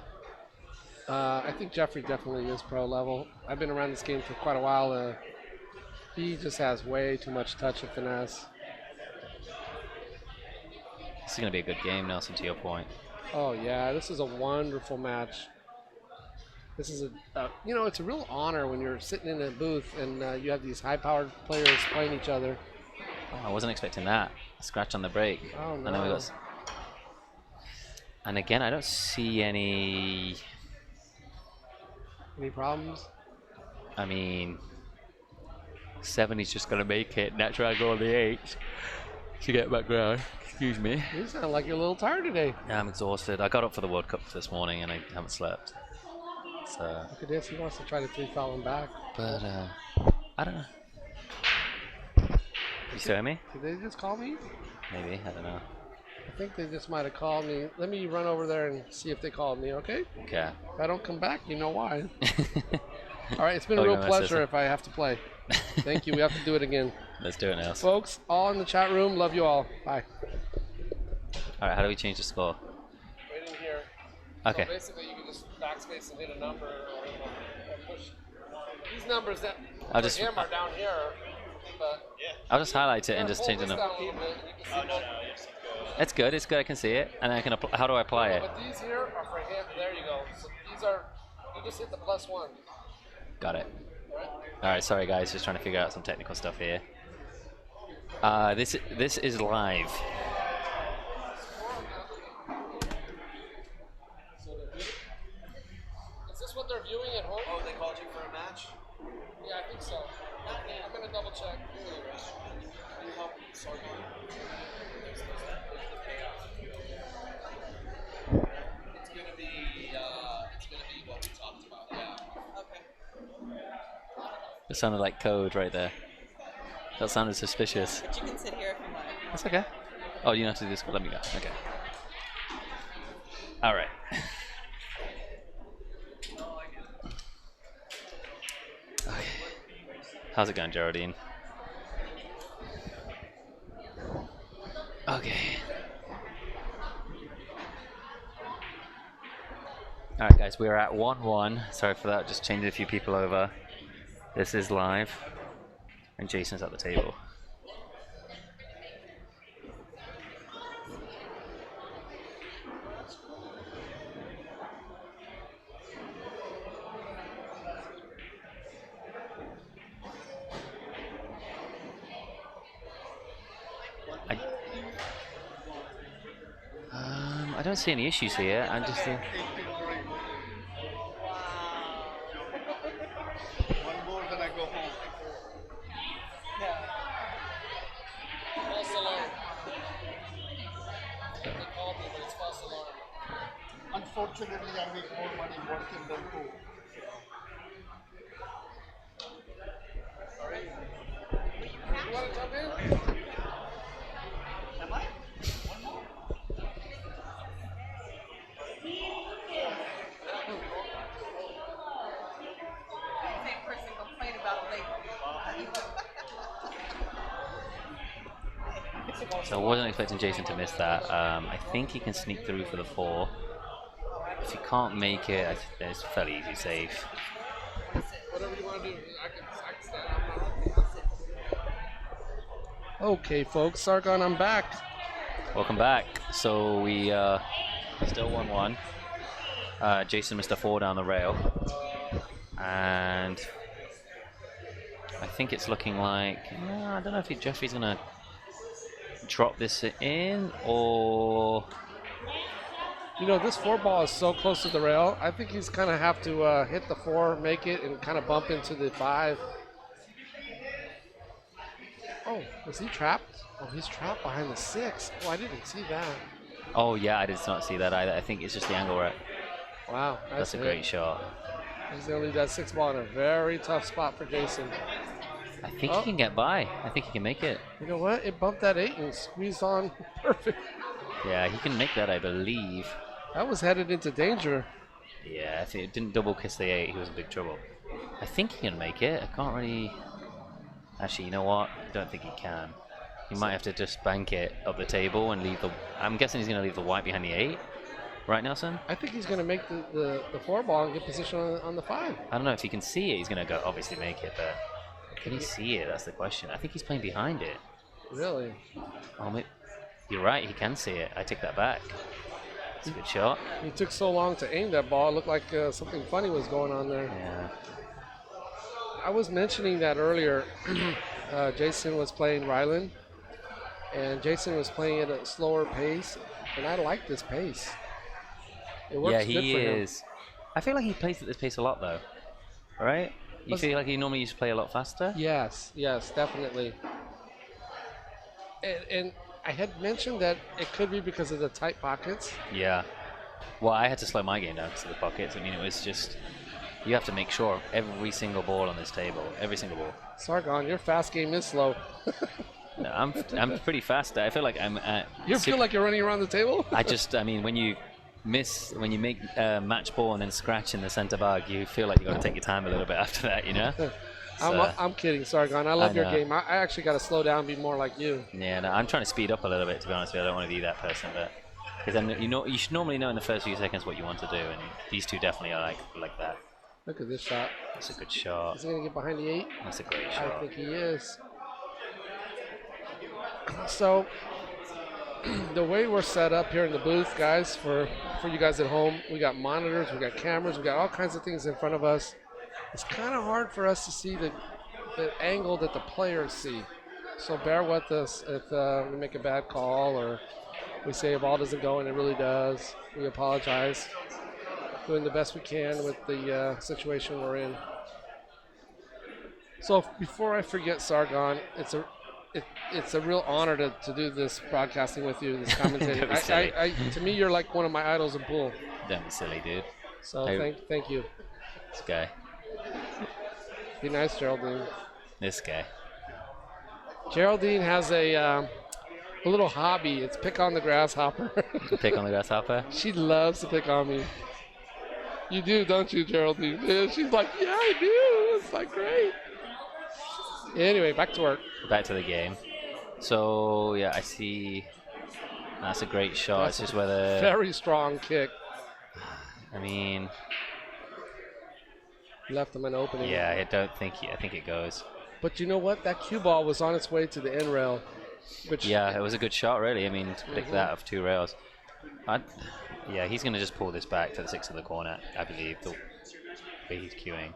Speaker 2: I think Jeffrey definitely is pro level. I've been around this game for quite a while. He just has way too much touch and finesse.
Speaker 1: This is going to be a good game, Nelson, to your point.
Speaker 2: Oh yeah, this is a wonderful match. This is you know, it's a real honor when you're sitting in a booth and you have these high-powered players playing each other.
Speaker 1: Oh, I wasn't expecting that. A scratch on the break.
Speaker 2: Oh no.
Speaker 1: I know we got. And again, I don't see any.
Speaker 2: Any problems?
Speaker 1: I mean, 70's just gonna make it. Now try to go on the 8 to get back round. Excuse me.
Speaker 2: You sound like you're a little tired today.
Speaker 1: Yeah, I'm exhausted. I got up for the World Cup this morning and I haven't slept. So.
Speaker 2: Look at this. He wants to try to 3-foul him back.
Speaker 1: But I don't know. You still hear me?
Speaker 2: Did they just call me?
Speaker 1: Maybe. I don't know.
Speaker 2: I think they just might have called me. Let me run over there and see if they called me, okay?
Speaker 1: Okay.
Speaker 2: If I don't come back, you know why. All right, it's been a
Speaker 1: Oh,
Speaker 2: real
Speaker 1: you're my
Speaker 2: pleasure
Speaker 1: sister.
Speaker 2: if I have to play. Thank you. We have to do it again.
Speaker 1: Let's do it now.
Speaker 2: Folks, all in the chat room, love you all. Bye.
Speaker 1: Alright, how do we change the score?
Speaker 2: Right in here.
Speaker 1: Okay.
Speaker 2: So basically, you can just backspace and hit a number or push. These numbers that
Speaker 1: I'll
Speaker 2: for
Speaker 1: just-
Speaker 2: him are down here, but
Speaker 1: I'll just highlight it and just change the
Speaker 2: them.
Speaker 1: number.
Speaker 2: Down a little bit, and you can see
Speaker 1: It's good. It's good. I can see it. And I can how do I apply it?
Speaker 2: But these here are for him. There you go. So these are, you just hit the +1.
Speaker 1: Got it. Alright, sorry guys, just trying to figure out some technical stuff here. This is live.
Speaker 2: Is this what they're viewing at home?
Speaker 5: Oh, they called you for a match?
Speaker 2: Yeah, I think so. I'm gonna double check.
Speaker 5: Can you help Sargon? It's gonna be what we talked about. Yeah. Okay.
Speaker 1: It sounded like code right there. That sounded suspicious.
Speaker 7: But you can sit here if you want.
Speaker 1: That's okay. Oh, you don't have to do this. Let me go. Okay. Alright. Okay. How's it going, Geraldine? Okay. Alright guys, we're at 1-1. Sorry for that, just changed a few people over. This is live. And Jason's at the table. I don't see any issues here. I'm just.
Speaker 4: One more, then I go home.
Speaker 2: False alarm. They called me, but it's false alarm.
Speaker 8: Unfortunately, I make more money working than pool.
Speaker 2: You want to jump in?
Speaker 7: Same person complained about it later.
Speaker 1: So I wasn't expecting Jason to miss that. I think he can sneak through for the 4. If he can't make it, it's fairly easy save.
Speaker 2: Whatever you want to do, I can stand up. Okay, folks, Sargon, I'm back.
Speaker 1: Welcome back. So we still 1-1. Jason missed a 4 down the rail. And I think it's looking like, I don't know if Jeffrey's going to drop this in or...
Speaker 2: You know, this 4 ball is so close to the rail. I think he's kind of have to hit the 4, make it, and kind of bump into the 5. Oh, is he trapped? Oh, he's trapped behind the 6. Oh, I didn't see that.
Speaker 1: Oh yeah, I did not see that either. I think it's just the angle right.
Speaker 2: Wow,
Speaker 1: That's a great shot.
Speaker 2: He's going to leave that 6 ball in a very tough spot for Jason.
Speaker 1: I think he can get by. I think he can make it.
Speaker 2: You know what? It bumped that 8 and squeezed on perfect.
Speaker 1: Yeah, he can make that, I believe.
Speaker 2: That was headed into danger.
Speaker 1: Yeah, if it didn't double kiss the 8, he was in big trouble. I think he can make it. I can't really... Actually, you know what? I don't think he can. He might have to just bank it up the table and leave the... I'm guessing he's going to leave the white behind the 8. Right, Nelson?
Speaker 2: I think he's going to make the 4 ball and get position on the 5.
Speaker 1: I don't know if he can see it. He's going to go obviously make it, but... Can he see it? That's the question. I think he's playing behind it.
Speaker 2: Really?
Speaker 1: Oh, maybe... You're right. He can see it. I take that back. It's a good shot.
Speaker 2: He took so long to aim that ball. It looked like something funny was going on there.
Speaker 1: Yeah.
Speaker 2: I was mentioning that earlier. Jason was playing Ryland, and Jason was playing at a slower pace, and I like this pace. It works
Speaker 1: Yeah,
Speaker 2: good
Speaker 1: he
Speaker 2: for him.
Speaker 1: is. I feel like he plays at this pace a lot, though. Right? You feel like he normally used to play a lot faster?
Speaker 2: Yes, definitely. And I had mentioned that it could be because of the tight pockets.
Speaker 1: Yeah. Well, I had to slow my game down because of the pockets. I mean, it was just... You have to make sure every single ball on this table, every single ball.
Speaker 2: Sargon, your fast game is slow.
Speaker 1: No, I'm pretty fast. I feel like I'm at...
Speaker 2: You feel like you're running around the table?
Speaker 1: I mean, when you make match ball and then scratch in the center bag, you feel like you got to take your time a little bit after that, you know?
Speaker 2: I'm kidding, Sargon. I love your
Speaker 1: know.
Speaker 2: game. I actually got to slow down and be more like you.
Speaker 1: Yeah, no, I'm trying to speed up a little bit, to be honest with you. I don't want to be that person, but because then you should normally know in the first few seconds what you want to do, and these two definitely are like that.
Speaker 2: Look at this shot.
Speaker 1: That's a good shot.
Speaker 2: Is he going to get behind the 8?
Speaker 1: That's a great
Speaker 2: I
Speaker 1: shot.
Speaker 2: think he is. So, the way we're set up here in the booth, guys, for you guys at home, we got monitors, we got cameras, we got all kinds of things in front of us. It's kind of hard for us to see the angle that the players see. So bear with us if we make a bad call or we say a ball doesn't go and it really does. We apologize. Doing the best we can with the situation we're in. So before I forget, Sargon, it's a real honor to do this broadcasting with you, this commentating.
Speaker 1: Don't be silly.
Speaker 2: To me, you're like one of my idols in pool.
Speaker 1: Don't be silly, dude.
Speaker 2: So thank you.
Speaker 1: This guy.
Speaker 2: Be nice, Geraldine.
Speaker 1: This guy.
Speaker 2: Geraldine has a little hobby. It's pick on the grasshopper.
Speaker 1: Pick on the grasshopper.
Speaker 2: She loves to pick on me. You do, don't you, Geraldine? Yeah, she's like, yeah, I do. It's like great. Anyway, back to work.
Speaker 1: Back to the game. So yeah, I see. That's a great shot.
Speaker 2: That's
Speaker 1: it's just whether.
Speaker 2: Very strong kick.
Speaker 1: I mean.
Speaker 2: Left him an opening.
Speaker 1: Yeah, I think it goes.
Speaker 2: But you know what? That cue ball was on its way to the end rail. Which
Speaker 1: Yeah, it was a good shot, really. I mean, to pick that off 2 rails. Yeah, he's going to just pull this back to the 6 of the corner, I believe, the way he's queuing.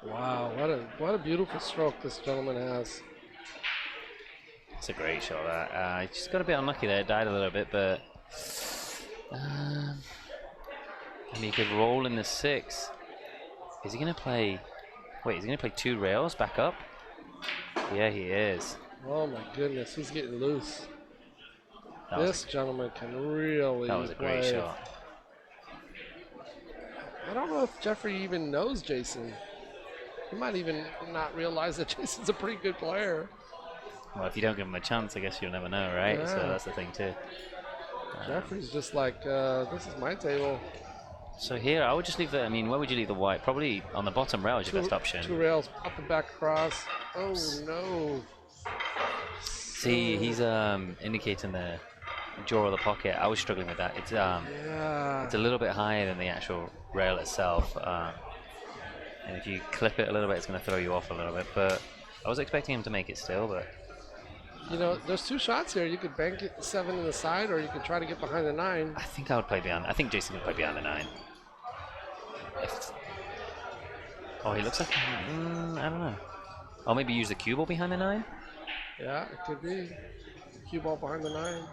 Speaker 2: Wow, what a beautiful stroke this gentleman has.
Speaker 1: It's a great shot, that. He just got a bit unlucky there. It died a little bit, but... I mean, he could roll in the 6. Is he going to play... Wait, is he going to play 2 rails back up? Yeah, he is.
Speaker 2: Oh my goodness, he's getting loose. This gentleman can really
Speaker 1: That was a great
Speaker 2: play.
Speaker 1: shot.
Speaker 2: I don't know if Jeffrey even knows Jason. He might even not realize that Jason's a pretty good player.
Speaker 1: Well, if you don't give him a chance, I guess you'll never know, right?
Speaker 2: Yeah.
Speaker 1: So that's the thing, too.
Speaker 2: Jeffrey's just like, this is my table.
Speaker 1: So here, I would just leave the... I mean, where would you leave the white? Probably on the bottom rail is your best option.
Speaker 2: 2 rails, up and back across. Oh, no.
Speaker 1: See, he's indicating the jaw of the pocket. I was struggling with that. It's
Speaker 2: Yeah.
Speaker 1: it's a little bit higher than the actual rail itself. And if you clip it a little bit, it's going to throw you off a little bit. But I was expecting him to make it still, but...
Speaker 2: You know, there's 2 shots here. You could bank it 7 in the side, or you could try to get behind the 9.
Speaker 1: I think I would play behind... I think Jason would play behind the 9. Oh, he looks like... I don't know. Or maybe use the cue ball behind the 9?
Speaker 2: Yeah, it could be. Cue ball behind the 9.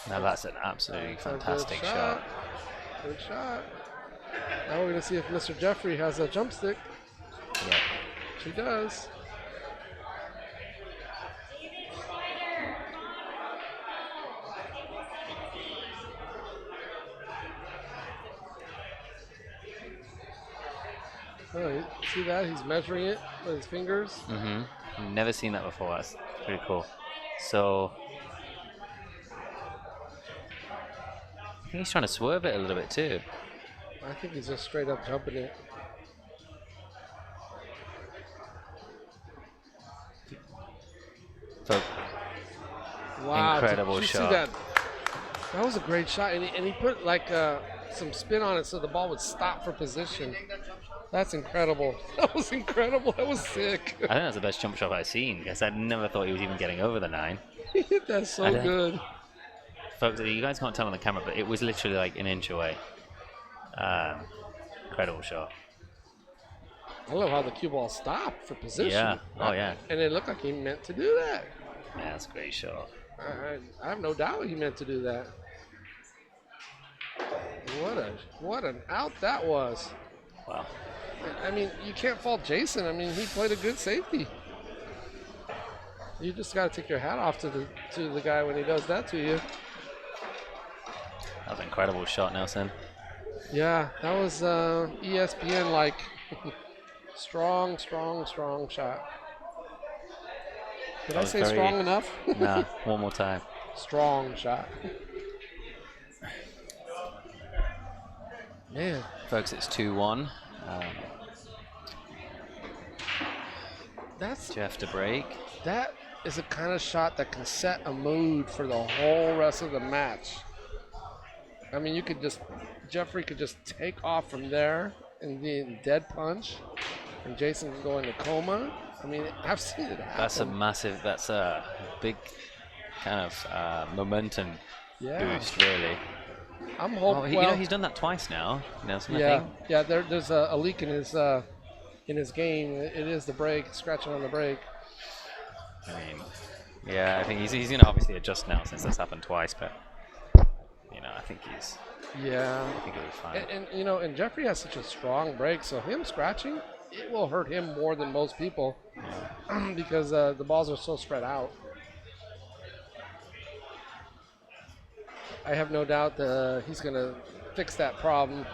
Speaker 1: Now that's an absolutely
Speaker 2: That's a
Speaker 1: fantastic
Speaker 2: good
Speaker 1: shot.
Speaker 2: Good shot. Now we're going to see if Mr. Jeffrey has a jump stick.
Speaker 1: Yeah.
Speaker 2: She does. Oh, you see that? He's measuring it with his fingers.
Speaker 1: Mm-hmm. Never seen that before. That's pretty cool. So... I think he's trying to swerve it a little bit too.
Speaker 2: I think he's just straight up jumping it.
Speaker 1: So,
Speaker 2: Wow!
Speaker 1: incredible
Speaker 2: did you
Speaker 1: shot.
Speaker 2: See that? That was a great shot, and he put like some spin on it so the ball would stop for position. That's incredible. That was incredible. That was sick.
Speaker 1: I think that's the best jump shot I've seen because I never thought he was even getting over the 9.
Speaker 2: He hit that so good.
Speaker 1: Folks, you guys can't tell on the camera, but it was literally like an inch away. Incredible shot.
Speaker 2: I love how the cue ball stopped for position.
Speaker 1: Yeah. Oh, yeah.
Speaker 2: And it looked like he meant to do that.
Speaker 1: Yeah, that's a great shot.
Speaker 2: I have no doubt he meant to do that. What an out that was.
Speaker 1: Wow.
Speaker 2: I mean, you can't fault Jason. I mean, he played a good safety. You just got to take your hat off to the guy when he does that to you.
Speaker 1: That was an incredible shot, Nelson.
Speaker 2: Yeah, that was ESPN like strong shot. Did I say strong enough?
Speaker 1: Nah, one more time.
Speaker 2: Strong shot. Man.
Speaker 1: Folks, it's 2-1. Jeff to break.
Speaker 2: That is a kind of shot that can set a mood for the whole rest of the match. I mean, Jeffrey could just take off from there and be dead punch, and Jason can go into coma. I mean, I've seen it happen.
Speaker 1: That's a big kind of momentum boost, really.
Speaker 2: I'm hoping.
Speaker 1: Well, he's done that twice now, Nelson, I think.
Speaker 2: Yeah. There's a leak in his game. It is the brake, scratching on the brake.
Speaker 1: I mean, yeah, I think he's going to obviously adjust now since that's happened twice, but I think he's.
Speaker 2: Yeah.
Speaker 1: I think he'll be fine.
Speaker 2: And Jeffrey has such a strong brake, so him scratching, it will hurt him more than most people, because the balls are so spread out. I have no doubt that he's going to fix that problem.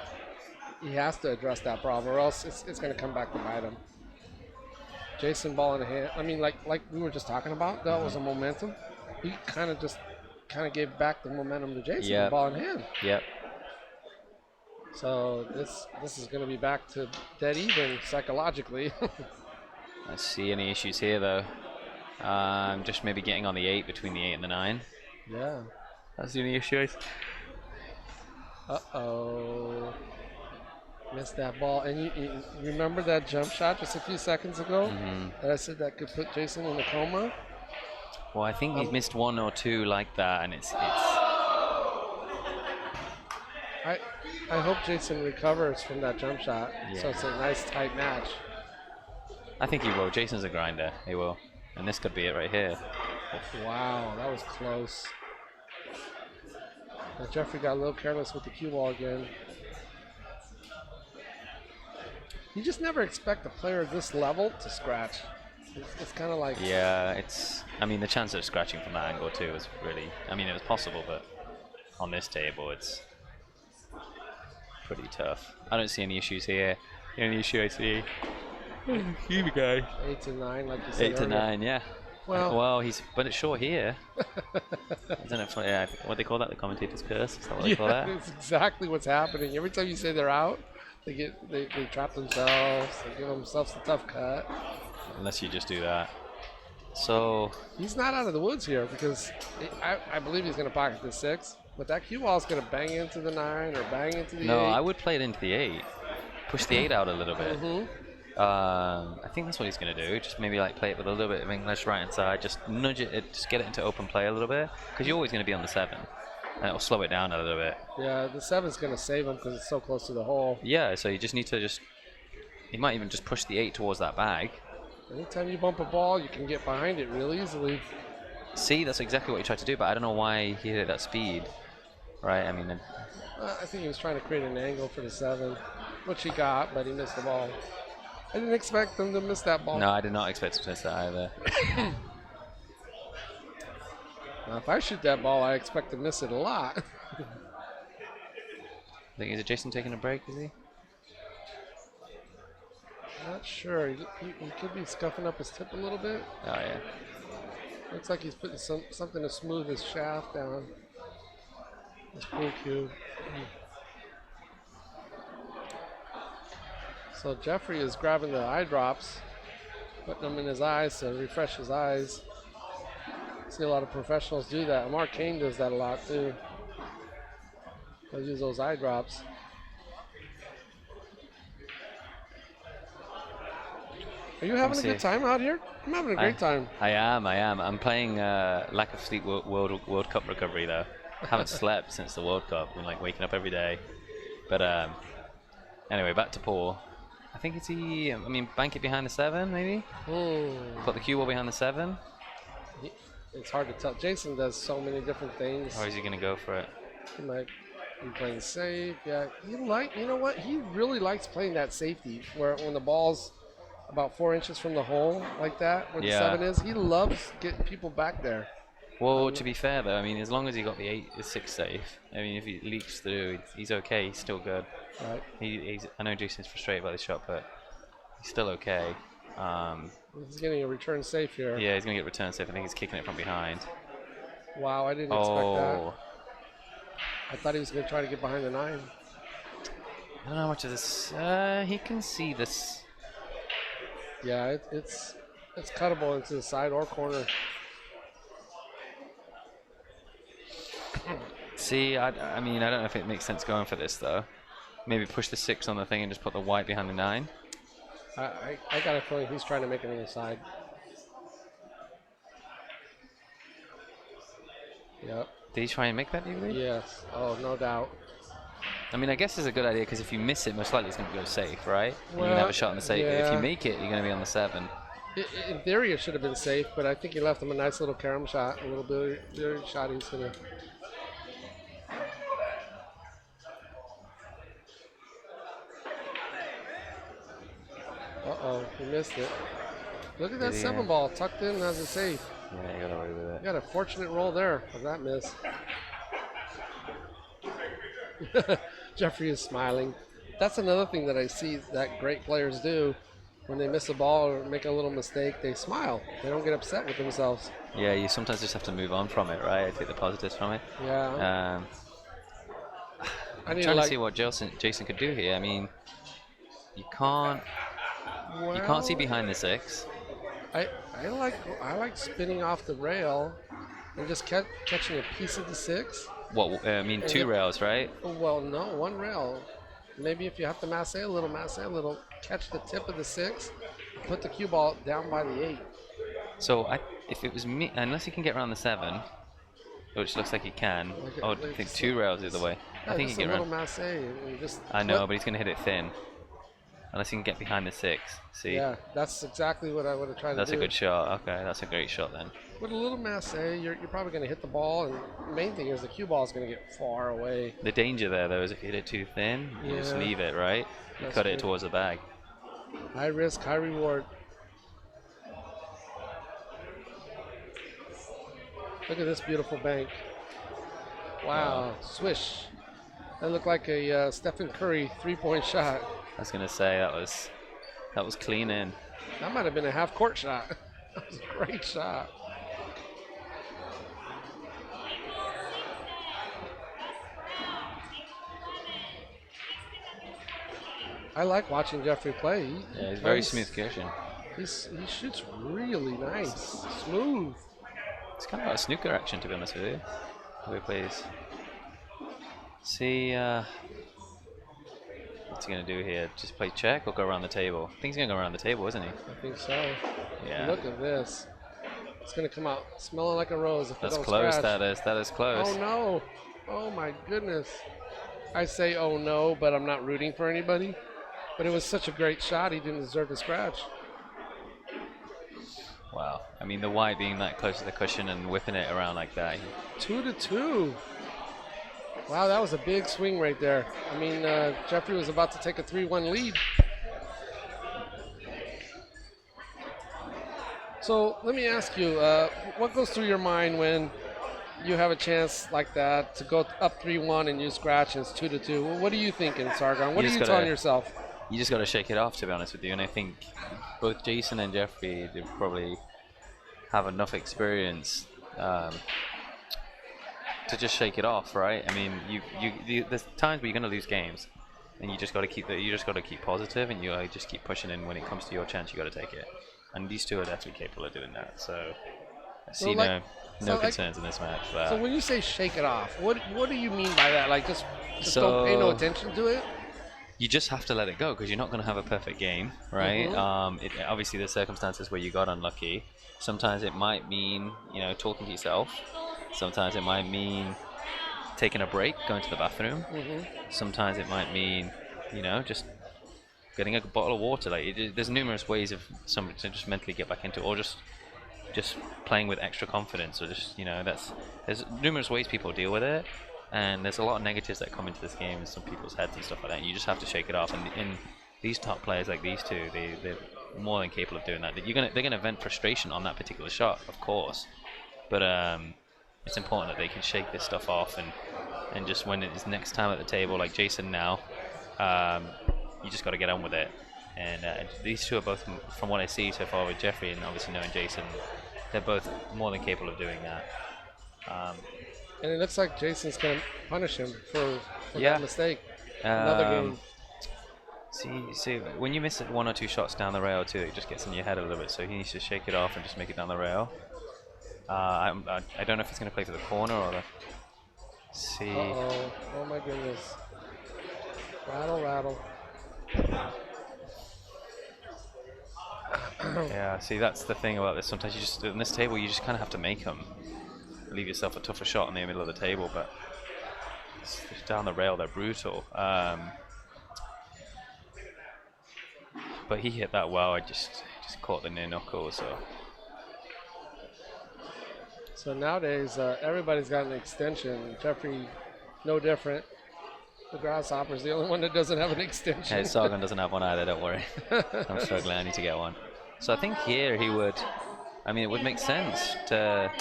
Speaker 2: He has to address that problem, or else it's going to come back to bite him. Jason ball in the hand. I mean, like we were just talking about, that was a momentum. He kind of gave back the momentum to Jason.
Speaker 1: Yep.
Speaker 2: Ball in hand.
Speaker 1: Yep.
Speaker 2: So this is going to be back to dead even psychologically.
Speaker 1: I see any issues here though. Just maybe getting on the 8 between the 8 and the 9.
Speaker 2: Yeah.
Speaker 1: That's the only issue.
Speaker 2: Uh-oh. Missed that ball. And you remember that jump shot just a few seconds ago? That I said that could put Jason in a coma?
Speaker 1: Well, I think he's missed 1 or 2 like that, and it's
Speaker 2: I hope Jason recovers from that jump shot, so it's a nice tight match.
Speaker 1: I think he will. Jason's a grinder. He will. And this could be it right here.
Speaker 2: Wow, that was close. But Jeffrey got a little careless with the cue ball again. You just never expect a player of this level to scratch. It's kind of like...
Speaker 1: Yeah, I mean, the chance of scratching from that angle too was really... I mean, it was possible, but on this table, it's pretty tough. I don't see any issues here. The only issue I see... Here we go.
Speaker 2: 8 to 9, like you said
Speaker 1: 8 to
Speaker 2: earlier.
Speaker 1: 9, yeah. Well, but it's short here. Isn't it? What they call that? The commentator's curse? Is that what they call that?
Speaker 2: That's exactly what's happening. Every time you say they're out, they trap themselves. They give themselves a tough cut.
Speaker 1: Unless you just do that. So
Speaker 2: he's not out of the woods here because I believe he's going to pocket the 6, but that cue ball is going to bang into the 9 or bang into the 8.
Speaker 1: No, I would play it into the 8. Push the 8 out a little bit. I think that's what he's going to do. Just maybe like play it with a little bit of English right inside. Just nudge it, just get it into open play a little bit. Because you're always going to be on the 7. And it'll slow it down a little bit.
Speaker 2: Yeah, the 7's going to save him because it's so close to the hole.
Speaker 1: Yeah, so you just need to you might even just push the 8 towards that bag.
Speaker 2: Anytime you bump a ball, you can get behind it real easily.
Speaker 1: See, that's exactly what he tried to do, but I don't know why he hit it at that speed. Right, I mean...
Speaker 2: I think he was trying to create an angle for the 7, which he got, but he missed the ball. I didn't expect him to miss that ball.
Speaker 1: No, I did not expect him to miss that either.
Speaker 2: Now, if I shoot that ball, I expect to miss it a lot.
Speaker 1: I think, is it Jason taking a break, is he?
Speaker 2: Not sure. He could be scuffing up his tip a little bit.
Speaker 1: Oh, yeah.
Speaker 2: Looks like he's putting something to smooth his shaft down. His pool cue. So Jeffrey is grabbing the eye drops, putting them in his eyes to refresh his eyes. See a lot of professionals do that. Mark Kane does that a lot too. Let's use those eye drops. Are you having a good time out here? I'm having a great time.
Speaker 1: I am. I'm playing Lack of Sleep World Cup recovery though. I haven't slept since the World Cup. Been like waking up every day. But anyway, back to Paul. I think it's I mean, bank it behind the 7 maybe. Put the cue ball behind the 7.
Speaker 2: It's hard to tell. Jason does so many different things.
Speaker 1: Or is he gonna go for it?
Speaker 2: He might be playing safe. Yeah, you know what? He really likes playing that safety where when the ball's about 4 inches from the hole like that, where the 7 is. He loves getting people back there.
Speaker 1: Well, to be fair though, I mean, as long as he got the 6 safe, I mean, if he leaks through, he's okay. He's still good.
Speaker 2: Right.
Speaker 1: I know Jason's frustrated by the shot, but he's still okay.
Speaker 2: He's getting a return safe here.
Speaker 1: Yeah, he's gonna get return safe. I think he's kicking it from behind.
Speaker 2: Wow, I didn't expect that. I thought he was gonna try to get behind the 9.
Speaker 1: I don't know how much of this. He can see this.
Speaker 2: Yeah, it's cuttable into the side or corner.
Speaker 1: See, I mean, I don't know if it makes sense going for this though. Maybe push the 6 on the thing and just put the white behind the 9.
Speaker 2: I got a feeling he's trying to make it on the side. Yep.
Speaker 1: Did he try and make that, do you believe?
Speaker 2: Yes. Oh, no doubt.
Speaker 1: I mean, I guess it's a good idea because if you miss it, most likely it's going to go safe, right?
Speaker 2: Well,
Speaker 1: you can have a shot on the safe.
Speaker 2: yeah.
Speaker 1: If you make it, you're going to be on the 7.
Speaker 2: In theory, it should have been safe, but I think he left him a nice little carom shot, a little billiard shot. He's gonna. Uh-oh, he missed it. Look at that 7 ball tucked in as a safe.
Speaker 1: Yeah, you got away with it.
Speaker 2: You got a fortunate roll there of that miss. Jeffrey is smiling. That's another thing that I see that great players do. When they miss a ball or make a little mistake, they smile. They don't get upset with themselves.
Speaker 1: Yeah, you sometimes just have to move on from it, right? Take the positives from it.
Speaker 2: Yeah.
Speaker 1: I'm trying to see what Jason could do here. I mean, you can't see behind the 6.
Speaker 2: I like spinning off the rail and just catching a piece of the 6.
Speaker 1: What? I mean, 2 rails, right?
Speaker 2: Well, no, 1 rail. Maybe if you have to masse a little, catch the tip of the 6, put the cue ball down by the 8.
Speaker 1: So if it was me, unless he can get around the 7, which looks like he can. I think 2 rails the other way.
Speaker 2: Yeah,
Speaker 1: I think he can get around.
Speaker 2: Masse and just
Speaker 1: I know, but he's going to hit it thin. Unless he can get behind the 6. See?
Speaker 2: Yeah, that's exactly what I would have tried to do.
Speaker 1: That's a good shot. Okay, that's a great shot then.
Speaker 2: With a little masse, you're probably going to hit the ball, and the main thing is the cue ball is going to get far away.
Speaker 1: The danger there, though, is if you hit it too thin, you just leave it, right? You cut it towards the bag.
Speaker 2: High risk, high reward. Look at this beautiful bank. Wow, swish. That looked like a Stephen Curry 3-point shot.
Speaker 1: I was going to say that was clean in.
Speaker 2: That might have been a half-court shot. That was a great shot. I like watching Jeffrey play.
Speaker 1: Yeah, he's very smooth cushion.
Speaker 2: He shoots really nice, smooth.
Speaker 1: It's kind of like a snooker action, to be honest with you. The way he plays. See, what's he gonna do here? Just play check or go around the table? I think he's gonna go around the table, isn't he?
Speaker 2: I think so.
Speaker 1: Yeah.
Speaker 2: Look at this. It's gonna come out smelling like a rose if
Speaker 1: That's
Speaker 2: it don't
Speaker 1: close.
Speaker 2: scratch.
Speaker 1: That is close.
Speaker 2: Oh no! Oh my goodness! I say oh no, but I'm not rooting for anybody. But it was such a great shot. He didn't deserve to scratch.
Speaker 1: Wow. I mean, the white being that close to the cushion and whipping it around like that.
Speaker 2: 2-2. Wow, that was a big swing right there. I mean, Jeffrey was about to take a 3-1 lead. So let me ask you, what goes through your mind when you have a chance like that to go up 3-1 and you scratch and it's 2-2? Well, what are you thinking, Sargon? What are you telling yourself?
Speaker 1: You just got to shake it off, to be honest with you. And I think both Jason and Jeffrey probably have enough experience to just shake it off, right? I mean, there's times where you're going to lose games, and you just got to keep positive, and you just keep pushing in. When it comes to your chance, you got to take it. And these two are definitely capable of doing that. So I see No
Speaker 2: like,
Speaker 1: concerns in this match.
Speaker 2: so when you say shake it off, what do you mean by that? Like just don't pay no attention to it?
Speaker 1: You just have to let it go because you're not going to have a perfect game, right?
Speaker 2: Mm-hmm.
Speaker 1: Obviously, there's circumstances where you got unlucky. Sometimes it might mean, talking to yourself. Sometimes it might mean taking a break, going to the bathroom.
Speaker 2: Mm-hmm.
Speaker 1: Sometimes it might mean, just getting a bottle of water. There's numerous ways of somebody to just mentally get back into it, or just playing with extra confidence, or just there's numerous ways people deal with it. And there's a lot of negatives that come into this game in some people's heads and stuff like that. And you just have to shake it off. And in these top players like these two, they're more than capable of doing that. They're gonna vent frustration on that particular shot, of course. But it's important that they can shake this stuff off and just when it is next time at the table, like Jason now, you just got to get on with it. And these two are both, from what I see so far with Jeffrey and obviously knowing Jason, they're both more than capable of doing that.
Speaker 2: And it looks like Jason's going to punish him for that mistake. Another game.
Speaker 1: See, when you miss one or two shots down the rail too, it just gets in your head a little bit. So he needs to shake it off and just make it down the rail. I don't know if he's going to play for the corner or the. See.
Speaker 2: Uh-oh. Oh my goodness. Rattle, rattle.
Speaker 1: Yeah. See, that's the thing about this. Sometimes you just in this table, you just kind of have to make them. Leave yourself a tougher shot in the middle of the table, but down the rail they're brutal. But he hit that well. I just caught the near knuckle.
Speaker 2: So nowadays everybody's got an extension. Jeffrey, no different. The grasshopper's the only one that doesn't have an extension.
Speaker 1: Hey, Sargon doesn't have one either. Don't worry. I'm struggling. I need to get one. So I think here he would. I mean, it would make sense to.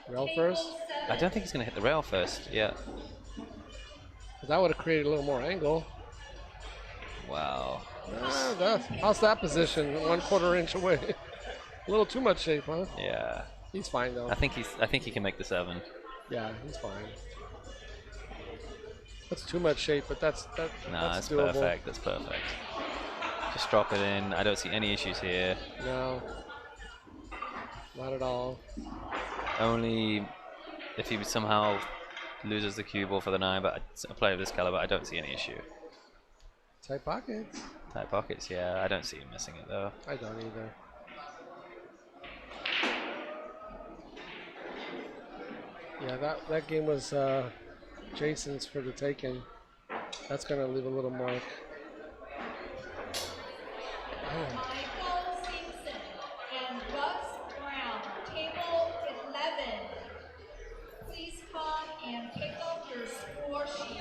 Speaker 2: Rail first?
Speaker 1: I don't think he's going to hit the rail first. Yeah.
Speaker 2: That would have created a little more angle.
Speaker 1: Wow.
Speaker 2: How's that position? 1/4 inch away. A little too much shape, huh?
Speaker 1: Yeah.
Speaker 2: He's fine though.
Speaker 1: I think he can make the 7.
Speaker 2: Yeah, he's fine. That's too much shape, but that's
Speaker 1: That's
Speaker 2: doable.
Speaker 1: perfect. That's perfect. Just drop it in. I don't see any issues here.
Speaker 2: No. Not at all.
Speaker 1: Only if he somehow loses the cue ball for the 9, but a player of this caliber, I don't see any issue.
Speaker 2: Tight pockets.
Speaker 1: Tight pockets, yeah. I don't see him missing it though.
Speaker 2: I don't either. Yeah, that game was Jason's for the taking. That's going to leave a little mark. Oh.
Speaker 9: And pick up your score sheet.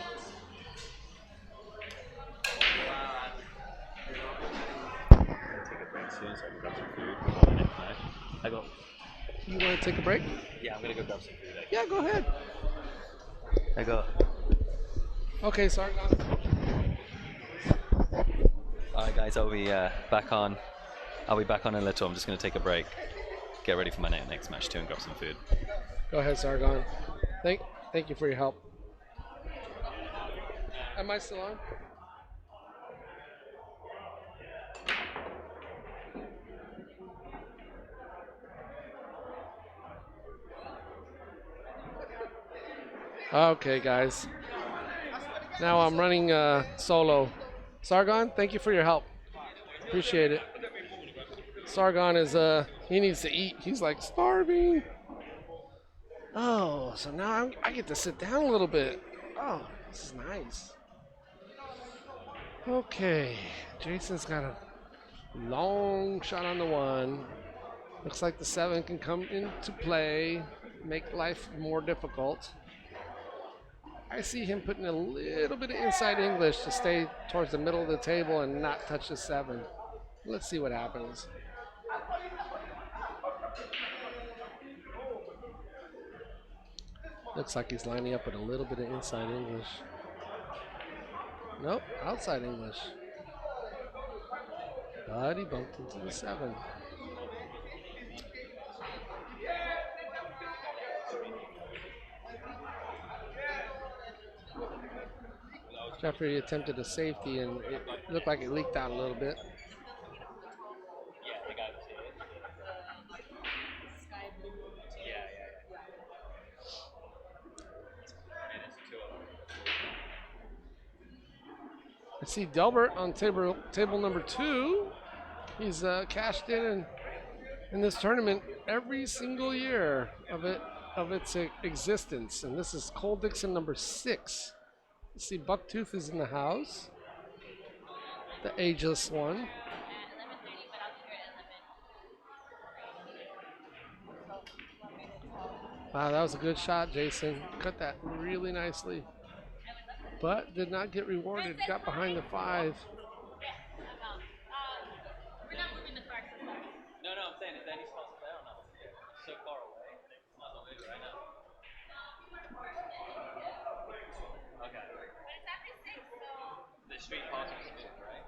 Speaker 1: Take a break soon so I can grab some food before the next match.
Speaker 2: You want to take a break?
Speaker 1: Yeah, I'm going to go grab some food.
Speaker 2: Yeah, go ahead.
Speaker 1: I go.
Speaker 2: Okay, Sargon.
Speaker 1: Alright guys, I'll be back on. I'll be back on in a little. I'm just going to take a break. Get ready for my next match too and grab some food.
Speaker 2: Go ahead, Sargon. Thank you for your help. Am I still on? Okay, guys. Now I'm running solo. Sargon, thank you for your help. Appreciate it. Sargon is he needs to eat. He's like starving. Oh, so now I get to sit down a little bit. Oh, this is nice. Okay, Jason's got a long shot on the 1. Looks like the 7 can come into play, make life more difficult. I see him putting a little bit of inside English to stay towards the middle of the table and not touch the 7. Let's see what happens. Looks like he's lining up with a little bit of inside English. Nope, outside English. But he bumped into the 7. Jeffrey attempted a safety and it looked like it leaked out a little bit. I see Delbert on table number 2. He's cashed in this tournament every single year of its existence, and this is Cole Dickson number 6. Let's see, Bucktooth is in the house, the ageless one. Wow, that was a good shot, Jason. Cut that really nicely, but did not get rewarded. Got behind the 5.
Speaker 6: We're not moving the cards. No, I'm saying, is Danny supposed to play or not? So far away. So maybe right now. Okay.
Speaker 3: But it's after 6, so
Speaker 6: The street possible is good, right?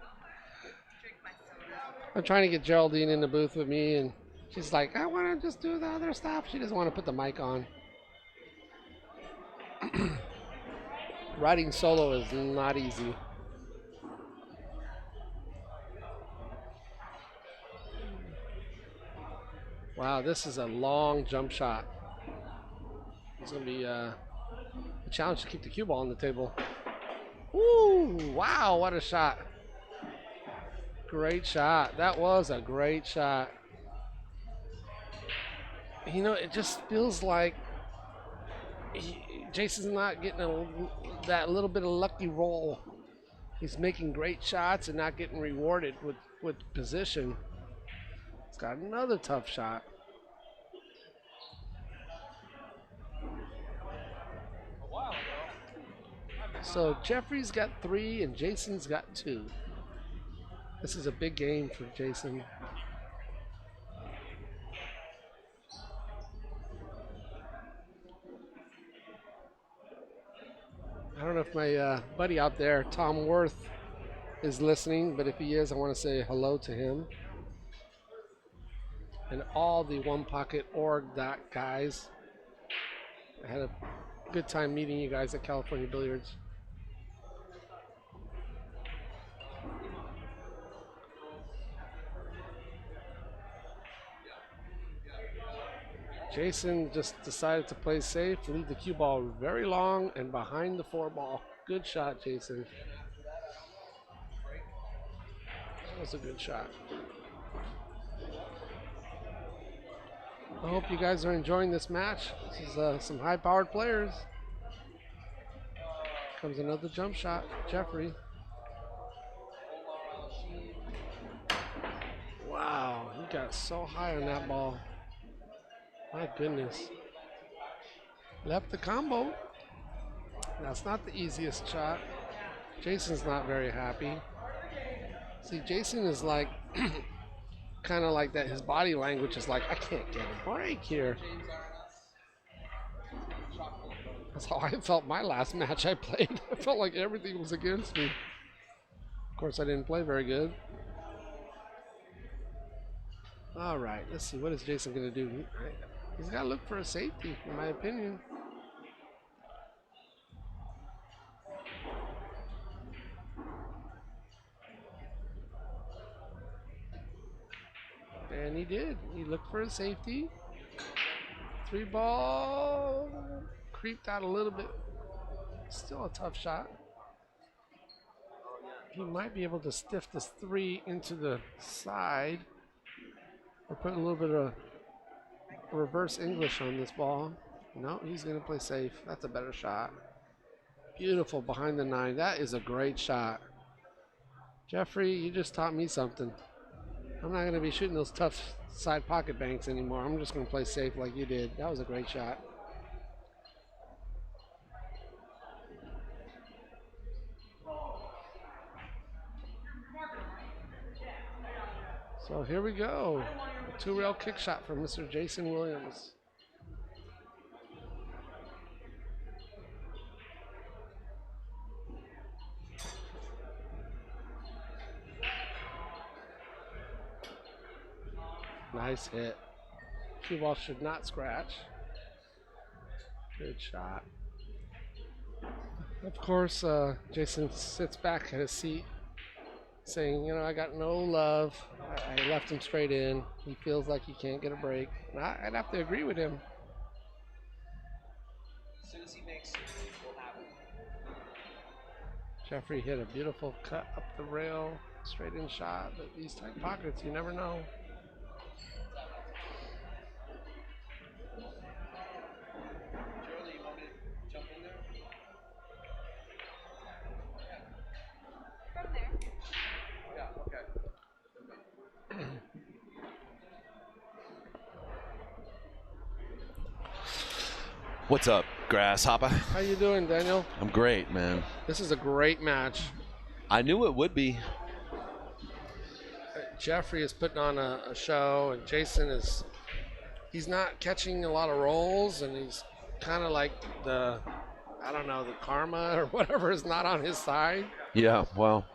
Speaker 3: drink my soda.
Speaker 2: I'm trying to get Geraldine in the booth with me, and she's like, I want to just do the other stuff. She doesn't want to put the mic on. Riding solo is not easy. Wow, this is a long jump shot. It's going to be a challenge to keep the cue ball on the table. Ooh, wow, what a shot. Great shot. That was a great shot. You know, it just feels like Jason's not getting that little bit of lucky roll. He's making great shots and not getting rewarded with position. He's got another tough shot. So Jeffrey's got 3 and Jason's got 2. This is a big game for Jason. I don't know if my buddy out there, Tom Worth, is listening, but if he is, I want to say hello to him. And all the One Pocket Org guys. I had a good time meeting you guys at California Billiards. Jason just decided to play safe, leave the cue ball very long and behind the 4 ball. Good shot, Jason. That was a good shot. I hope you guys are enjoying this match. This is some high-powered players. Comes another jump shot, Jeffrey. Wow, he got so high on that ball. My goodness. Left the combo. That's not the easiest shot. Jason's not very happy. See, Jason is like, kind of like that. His body language is like, I can't get a break here. That's how I felt my last match I played. I felt like everything was against me. Of course, I didn't play very good. All right, let's see. What is Jason going to do? He's got to look for a safety, in my opinion. And he did. He looked for a safety. 3 ball. Creeped out a little bit. Still a tough shot. He might be able to stiff this 3 into the side. Or put a little bit of reverse English on this ball. No, he's going to play safe. That's a better shot. Beautiful behind the 9. That is a great shot. Jeffrey, you just taught me something. I'm not going to be shooting those tough side pocket banks anymore. I'm just going to play safe like you did. That was a great shot. So here we go. A 2-rail kick shot from Mr. Jason Williams. Nice hit. Cue ball should not scratch. Good shot. Of course, Jason sits back at his seat saying, you know, I got no love. I left him straight in. He feels like he can't get a break. And I'd have to agree with him.
Speaker 5: As soon as he makes it, we'll have it.
Speaker 2: Jeffrey hit a beautiful cut up the rail, straight in shot. But these tight pockets, you never know.
Speaker 5: Geraldine, you want me to jump in there?
Speaker 3: From there.
Speaker 5: Yeah, okay.
Speaker 10: What's up, Grasshopper?
Speaker 2: How you doing, Daniel?
Speaker 10: I'm great, man.
Speaker 2: This is a great match.
Speaker 10: I knew it would be.
Speaker 2: Jeffrey is putting on a show, and Jason he's not catching a lot of rolls, and he's kind of like the karma or whatever is not on his side.
Speaker 10: Yeah, well,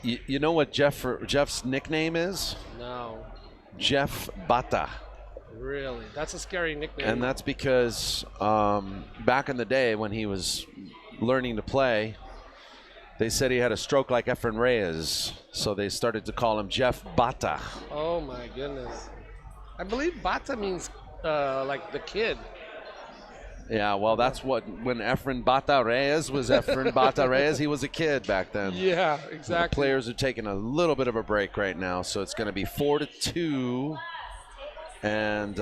Speaker 10: you know what Jeff's nickname is?
Speaker 2: No.
Speaker 10: Jeff Bata.
Speaker 2: Really? That's a scary nickname.
Speaker 10: And that's because back in the day when he was learning to play, they said he had a stroke like Efren Reyes, so they started to call him Jeff Bata.
Speaker 2: Oh my goodness. I believe Bata means like the kid.
Speaker 10: Yeah, well, that's what, when Efren Bata Reyes was Efren Bata Reyes, he was a kid back then.
Speaker 2: Yeah,
Speaker 10: The
Speaker 2: exactly.
Speaker 10: players are taking a little bit of a break right now, so it's going to be 4-2. And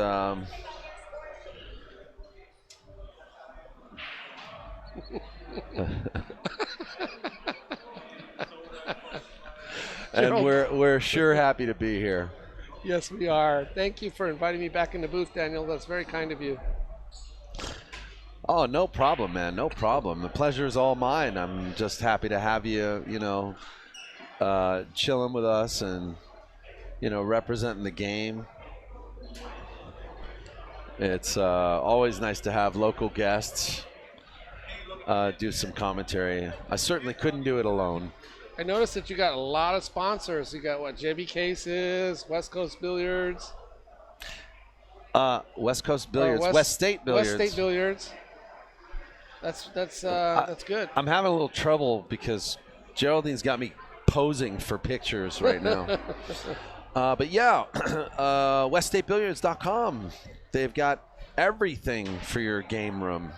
Speaker 10: and we're sure happy to be here.
Speaker 2: Yes, we are. Thank you for inviting me back in the booth, Daniel. That's very kind of you.
Speaker 10: Oh, no problem, man. No problem. The pleasure is all mine. I'm just happy to have you, chilling with us and, representing the game. It's always nice to have local guests do some commentary. I certainly couldn't do it alone.
Speaker 2: I noticed that you got a lot of sponsors. You got JB Cases, West Coast Billiards.
Speaker 10: West Coast Billiards, West State Billiards.
Speaker 2: West State Billiards. That's good.
Speaker 10: I'm having a little trouble because Geraldine's got me posing for pictures right now. But yeah, weststatebilliards.com. They've got everything for your game room.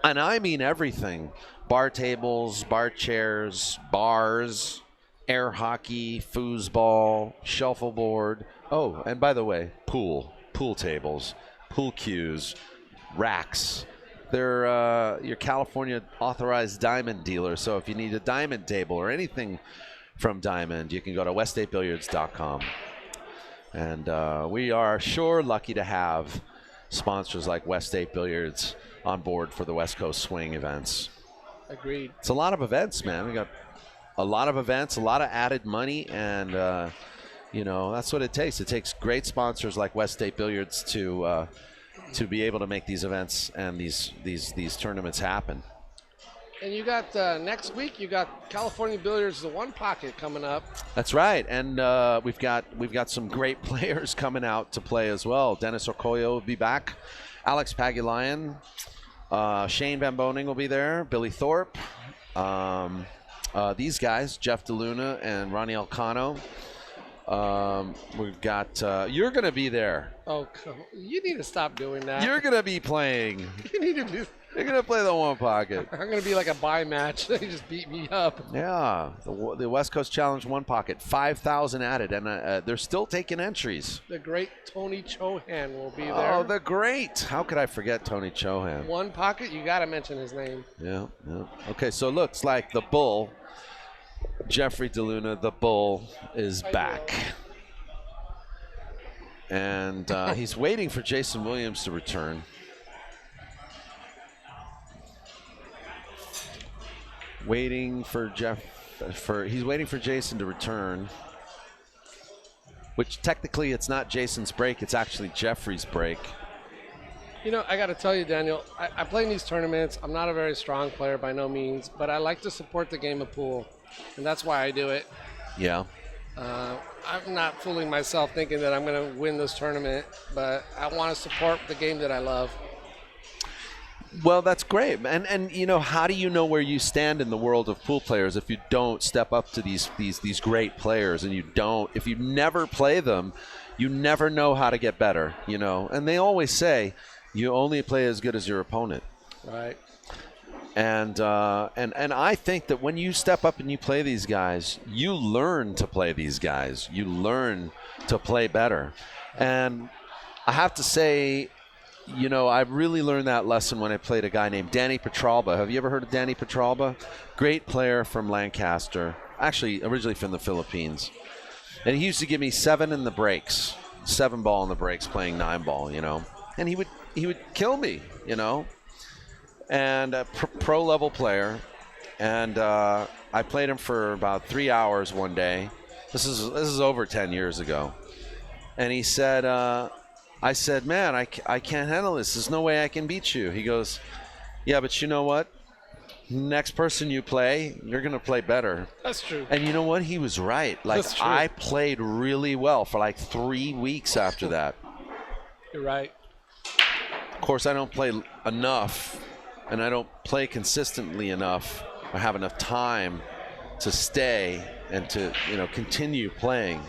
Speaker 10: And I mean everything. Bar tables, bar chairs, bars, air hockey, foosball, shuffleboard. Oh, and by the way, pool tables, pool cues, racks. They're your California authorized diamond dealer. So if you need a diamond table or anything from Diamond, you can go to weststatebilliards.com. And we are sure lucky to have sponsors like West State Billiards on board for the West Coast Swing events.
Speaker 2: Agreed.
Speaker 10: It's a lot of events, man. We got a lot of events, a lot of added money, and that's what it takes. It takes great sponsors like West State Billiards to be able to make these events and these tournaments happen.
Speaker 2: And you got next week. You got California Billiards, the One Pocket coming up. That's
Speaker 10: right, and we've got some great players coming out to play as well. Dennis Orcoyo will be back. Alex Pagulayan, Shane Van Boning will be there. Billy Thorpe, these guys, Jeff DeLUNA and Ronnie Elcano. We've got you're gonna be there.
Speaker 2: Oh, you need to stop doing that.
Speaker 10: You're gonna be playing.
Speaker 2: You need to do.
Speaker 10: You're gonna play the One Pocket.
Speaker 2: I'm gonna be like a buy match. They just beat me up.
Speaker 10: Yeah, the West Coast Challenge One Pocket, 5,000 added, and they're still taking entries.
Speaker 2: The great Tony Chohan will be there.
Speaker 10: Oh, the great! How could I forget Tony Chohan?
Speaker 2: One Pocket, you gotta mention his name.
Speaker 10: Yeah. Okay, so it looks like the Bull, Jeffrey DeLUNA, the Bull, is back. And he's waiting for Jason Williams to return. He's waiting for Jason to return. Which technically it's not Jason's break, it's actually Jeffrey's break.
Speaker 2: I got to tell you, Daniel, I play in these tournaments. I'm not a very strong player by no means, but I like to support the game of pool, and that's why I do it.
Speaker 10: Yeah.
Speaker 2: I'm not fooling myself thinking that I'm going to win this tournament, but I want to support the game that I love.
Speaker 10: Well, that's great. And how do you know where you stand in the world of pool players if you don't step up to these great players, and if you never play them, you never know how to get better, And they always say you only play as good as your opponent.
Speaker 2: Right.
Speaker 10: And I think that when you step up and you play these guys, you learn to play these guys. You learn to play better. And I have to say, you know, I really learned that lesson when I played a guy named Danny Petralba. Have you ever heard of Danny Petralba? Great player from Lancaster, actually originally from the Philippines. And he used to give me 7 in the breaks, 7 ball in the breaks, playing 9 ball, you know. And he would kill me, you know. And a pro level player. And I played him for about 3 hours one day. This is over 10 years ago. And he said, I said, man, I can't handle this. There's no way I can beat you. He goes, yeah, but you know what? Next person you play, you're going to play better.
Speaker 2: That's true.
Speaker 10: And you know what? He was right. Like,
Speaker 2: That's true.
Speaker 10: I played really well for like 3 weeks after that.
Speaker 2: You're right.
Speaker 10: Of course, I don't play enough, and I don't play consistently enough or have enough time to stay and to, you know, continue playing.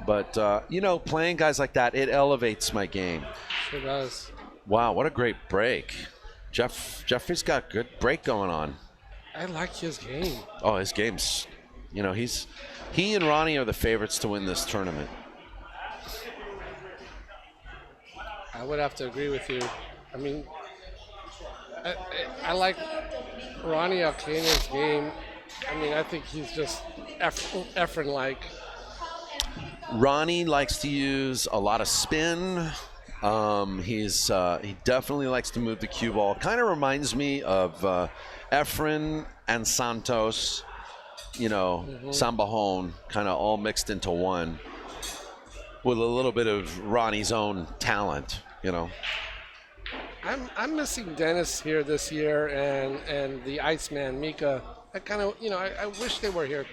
Speaker 10: But, you know, playing guys like that, it elevates my game.
Speaker 2: Sure does.
Speaker 10: Wow, what a great break. Jeffrey's got good break going on.
Speaker 2: I like his game.
Speaker 10: Oh, his game's, you know, he and Ronnie are the favorites to win this tournament.
Speaker 2: I would have to agree with you. I mean, I like Ronnie Alcaina's game. I mean, I think he's just Efren-like.
Speaker 10: Ronnie likes to use a lot of spin. He definitely likes to move the cue ball. Kind of reminds me of Efren and Santos, you know, Sambajon, kind of all mixed into one with a little bit of Ronnie's own talent, you know.
Speaker 2: I'm missing Dennis here this year and the Iceman, Mika. I kind of, you know, I wish they were here.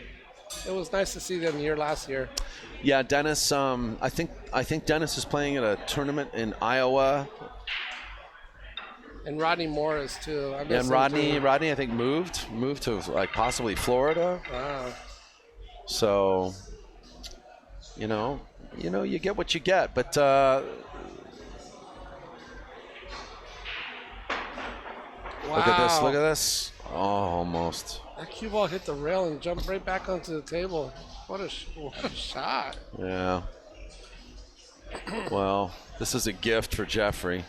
Speaker 2: It was nice to see them here last year.
Speaker 10: Yeah, Dennis. I think Dennis is playing at a tournament in Iowa.
Speaker 2: And Rodney Morris too.
Speaker 10: And Rodney, I think moved to like possibly Florida.
Speaker 2: Wow.
Speaker 10: So, you know, you get what you get. But Look at this. Oh, almost.
Speaker 2: That cue ball hit the rail and jumped right back onto the table. What a shot.
Speaker 10: Yeah. Well, this is a gift for Jeffrey.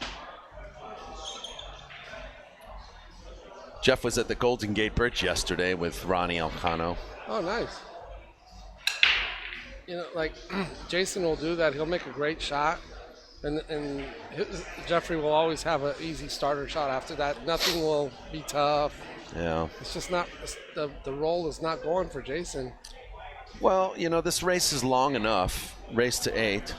Speaker 10: Jeff was at the Golden Gate Bridge yesterday with Ronnie Alcano.
Speaker 2: Oh, nice. You know, like Jason will do that. He'll make a great shot, and Jeffrey will always have an easy starter shot after that. Nothing will be tough.
Speaker 10: Yeah.
Speaker 2: It's just not the roll is not going for Jason.
Speaker 10: Well, you know, this race is long enough. Race to 8.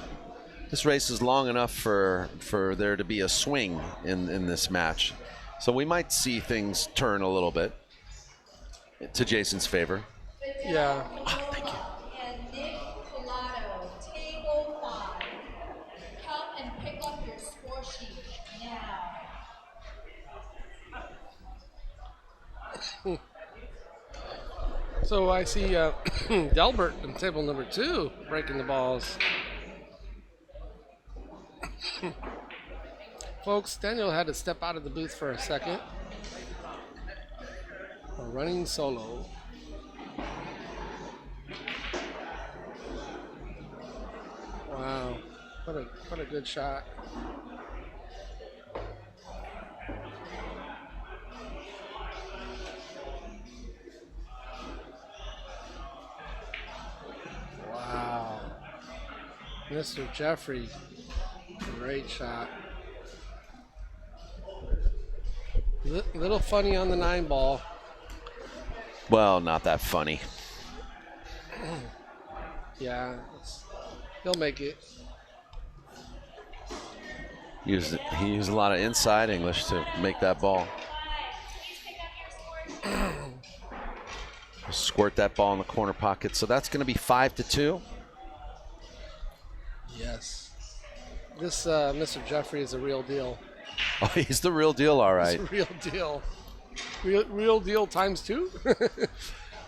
Speaker 10: This race is long enough for there to be a swing in this match. So we might see things turn a little bit to Jason's favor.
Speaker 2: Yeah.
Speaker 10: Oh, thank you.
Speaker 9: And Nick Pilato, table 5. Come and pick up your score sheet now.
Speaker 2: So I see Delbert in table number 2 breaking the balls. Folks, Daniel had to step out of the booth for a second. A running solo. Wow, what a good shot. Wow. Mr. Jeffrey, great shot. Little funny on the 9 ball.
Speaker 10: Well, not that funny.
Speaker 2: Yeah, he'll make it.
Speaker 10: He used a lot of inside English to make that ball. Squirt that ball in the corner pocket. So that's going to be 5-2.
Speaker 2: Yes. This Mr. Jeffrey is a real deal.
Speaker 10: Oh, he's the real deal, all right.
Speaker 2: He's a real deal. Real deal times 2.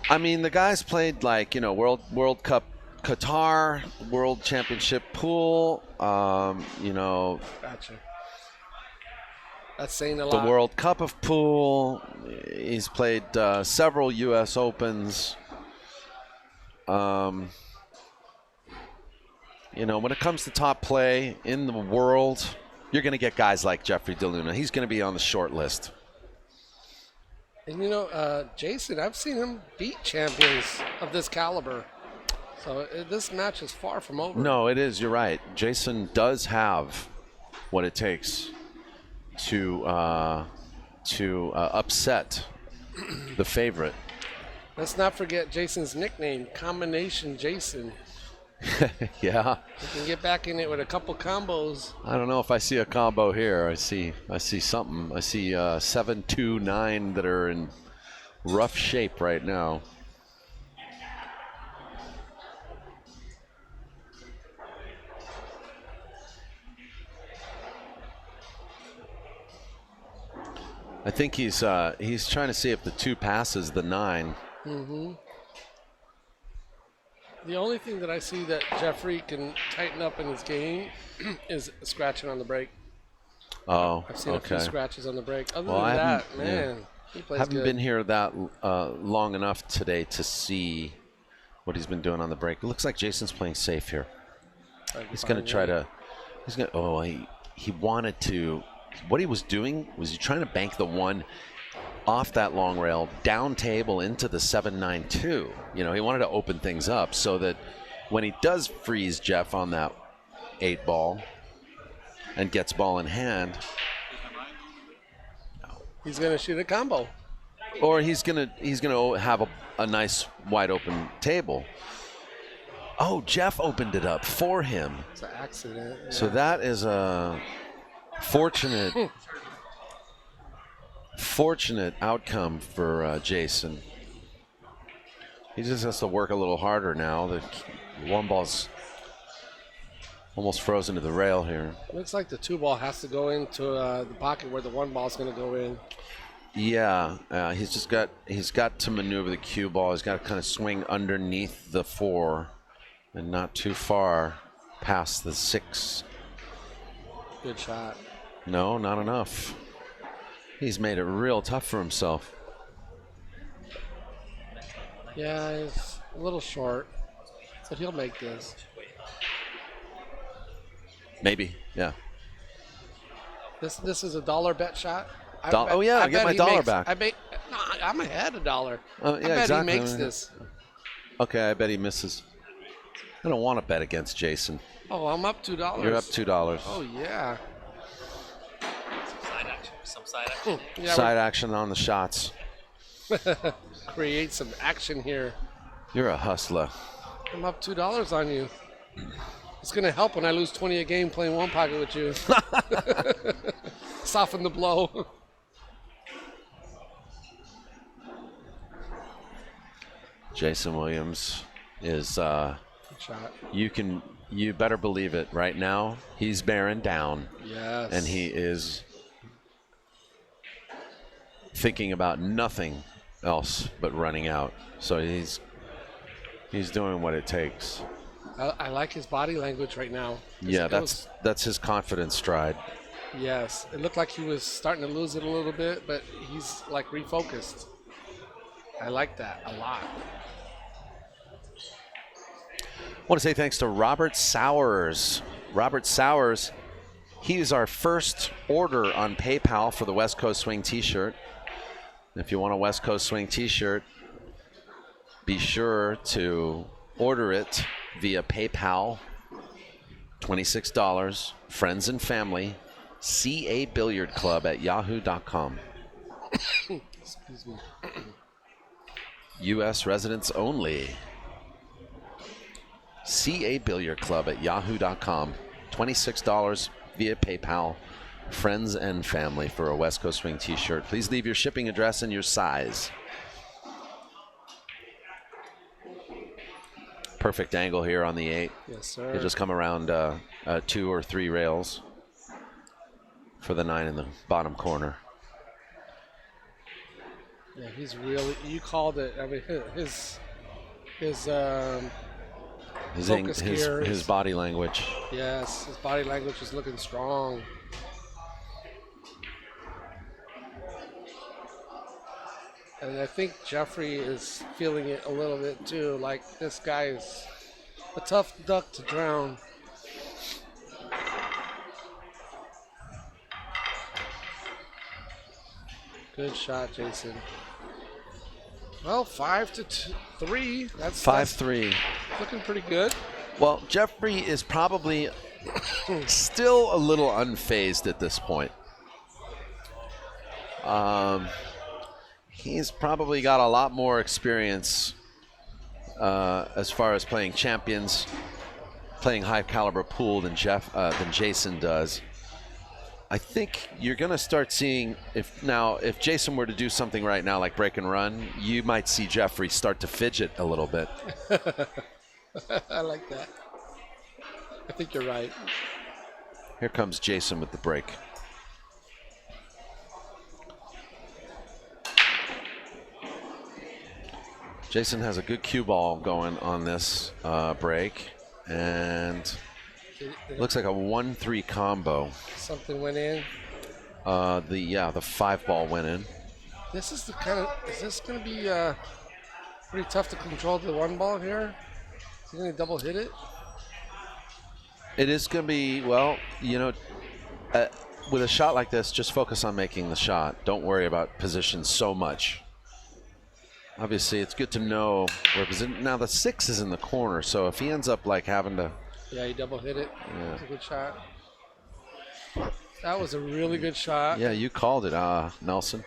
Speaker 10: I mean, the guys played like, you know, World Cup Qatar, World Championship pool, you know.
Speaker 2: Gotcha. That's saying a
Speaker 10: the
Speaker 2: lot.
Speaker 10: World Cup of Pool. He's played several U.S. Opens. When it comes to top play in the world, you're going to get guys like Jeffrey DeLUna. He's going to be on the short list.
Speaker 2: And Jason, I've seen him beat champions of this caliber. So this match is far from over.
Speaker 10: No, it is. You're right. Jason does have what it takes to upset the favorite.
Speaker 2: Let's not forget Jason's nickname, Combination Jason.
Speaker 10: Yeah.
Speaker 2: You can get back in it with a couple combos.
Speaker 10: I don't know if I see a combo here. I see something. I see 7, 2, 9 that are in rough shape right now. I think he's trying to see if the 2 passes the 9.
Speaker 2: Mm-hmm. The only thing that I see that Jeffrey can tighten up in his game is scratching on the break.
Speaker 10: Oh,
Speaker 2: I've seen a few scratches on the break. Other than
Speaker 10: I
Speaker 2: that,
Speaker 10: haven't-
Speaker 2: man, he plays
Speaker 10: haven't
Speaker 2: good.
Speaker 10: been here that long enough today to see what he's been doing on the break. It looks like Jason's playing safe here. He's going to try to. He's going. Oh, he wanted to. What he was doing was he trying to bank the 1 off that long rail, down table into the 7-9-2. He wanted to open things up so that when he does freeze Jeff on that 8 ball and gets ball in hand,
Speaker 2: he's going to shoot a combo.
Speaker 10: or he's gonna have a nice wide open table. Oh, Jeff opened it up for him.
Speaker 2: It's an accident. Yeah.
Speaker 10: So that is a fortunate outcome for Jason. He just has to work a little harder now. The 1 ball's almost frozen to the rail here.
Speaker 2: Looks like the 2 ball has to go into the pocket where the 1 ball's going to go in.
Speaker 10: Yeah, he's got to maneuver the cue ball. He's got to kind of swing underneath the 4 and not too far past the 6.
Speaker 2: Good shot.
Speaker 10: No, not enough. He's made it real tough for himself.
Speaker 2: Yeah, he's a little short, so he'll make this.
Speaker 10: Maybe, yeah.
Speaker 2: This is a $1 bet shot.
Speaker 10: Oh yeah, I get my dollar back.
Speaker 2: I'm ahead $1.
Speaker 10: Yeah,
Speaker 2: I bet
Speaker 10: exactly.
Speaker 2: he makes this.
Speaker 10: Okay, I bet he misses. I don't want to bet against Jason.
Speaker 2: Oh, I'm up $2.
Speaker 10: You're up $2.
Speaker 2: Oh yeah.
Speaker 6: Some side action.
Speaker 2: Yeah,
Speaker 10: Side action on the shots.
Speaker 2: create some action here.
Speaker 10: You're a hustler.
Speaker 2: I'm up $2 on you. It's gonna help when I lose 20 a game playing 1 pocket with you. Soften the blow.
Speaker 10: Jason Williams is
Speaker 2: Good shot.
Speaker 10: you better believe it. Right now, he's bearing down.
Speaker 2: Yes.
Speaker 10: And he is thinking about nothing else but running out. So he's doing what it takes.
Speaker 2: I like his body language right now.
Speaker 10: Yeah, that's his confidence stride.
Speaker 2: Yes, it looked like he was starting to lose it a little bit, but he's like refocused. I like that a lot.
Speaker 10: I want to say thanks to Robert Sowers. Robert Sowers, he is our first order on PayPal for the West Coast Swing t-shirt. If you want a West Coast Swing t-shirt, be sure to order it via PayPal. $26, friends and family, CA Billiard Club at yahoo.com.
Speaker 2: Excuse me.
Speaker 10: U.S. residents only. CA Billiard Club at yahoo.com. $26 via PayPal. Friends and family for a West Coast Swing t-shirt. Please leave your shipping address and your size. Perfect angle here on the 8.
Speaker 2: Yes, sir.
Speaker 10: You just come around 2 or 3 rails for the 9 in the bottom corner.
Speaker 2: Yeah, he's really. You called it. I mean, his focus gear.
Speaker 10: His body language.
Speaker 2: Yes, his body language is looking strong. And I think Jeffrey is feeling it a little bit too. Like, this guy is a tough duck to drown. Good shot, Jason. Well, 5-3. That's
Speaker 10: 5-3.
Speaker 2: looking pretty good.
Speaker 10: Well, Jeffrey is probably still a little unfazed at this point. He's probably got a lot more experience as far as playing champions, playing high caliber pool than Jason does. I think you're going to start seeing, if Jason were to do something right now like break and run, you might see Jeffrey start to fidget a little bit.
Speaker 2: I like that. I think you're right.
Speaker 10: Here comes Jason with the break. Jason has a good cue ball going on this break, and looks like a 1-3 combo.
Speaker 2: Something went in.
Speaker 10: The 5 ball went in.
Speaker 2: This is the kind of. Is this going to be pretty tough to control the 1 ball here? Is he going to double hit it?
Speaker 10: It is going to be, well, with a shot like this, just focus on making the shot. Don't worry about position so much. Obviously, it's good to know where position. Now the 6 is in the corner, so if he ends up like having to.
Speaker 2: Yeah, he double hit it.
Speaker 10: Yeah.
Speaker 2: That's a good shot. That was a really good shot.
Speaker 10: Yeah, you called it, Nelson.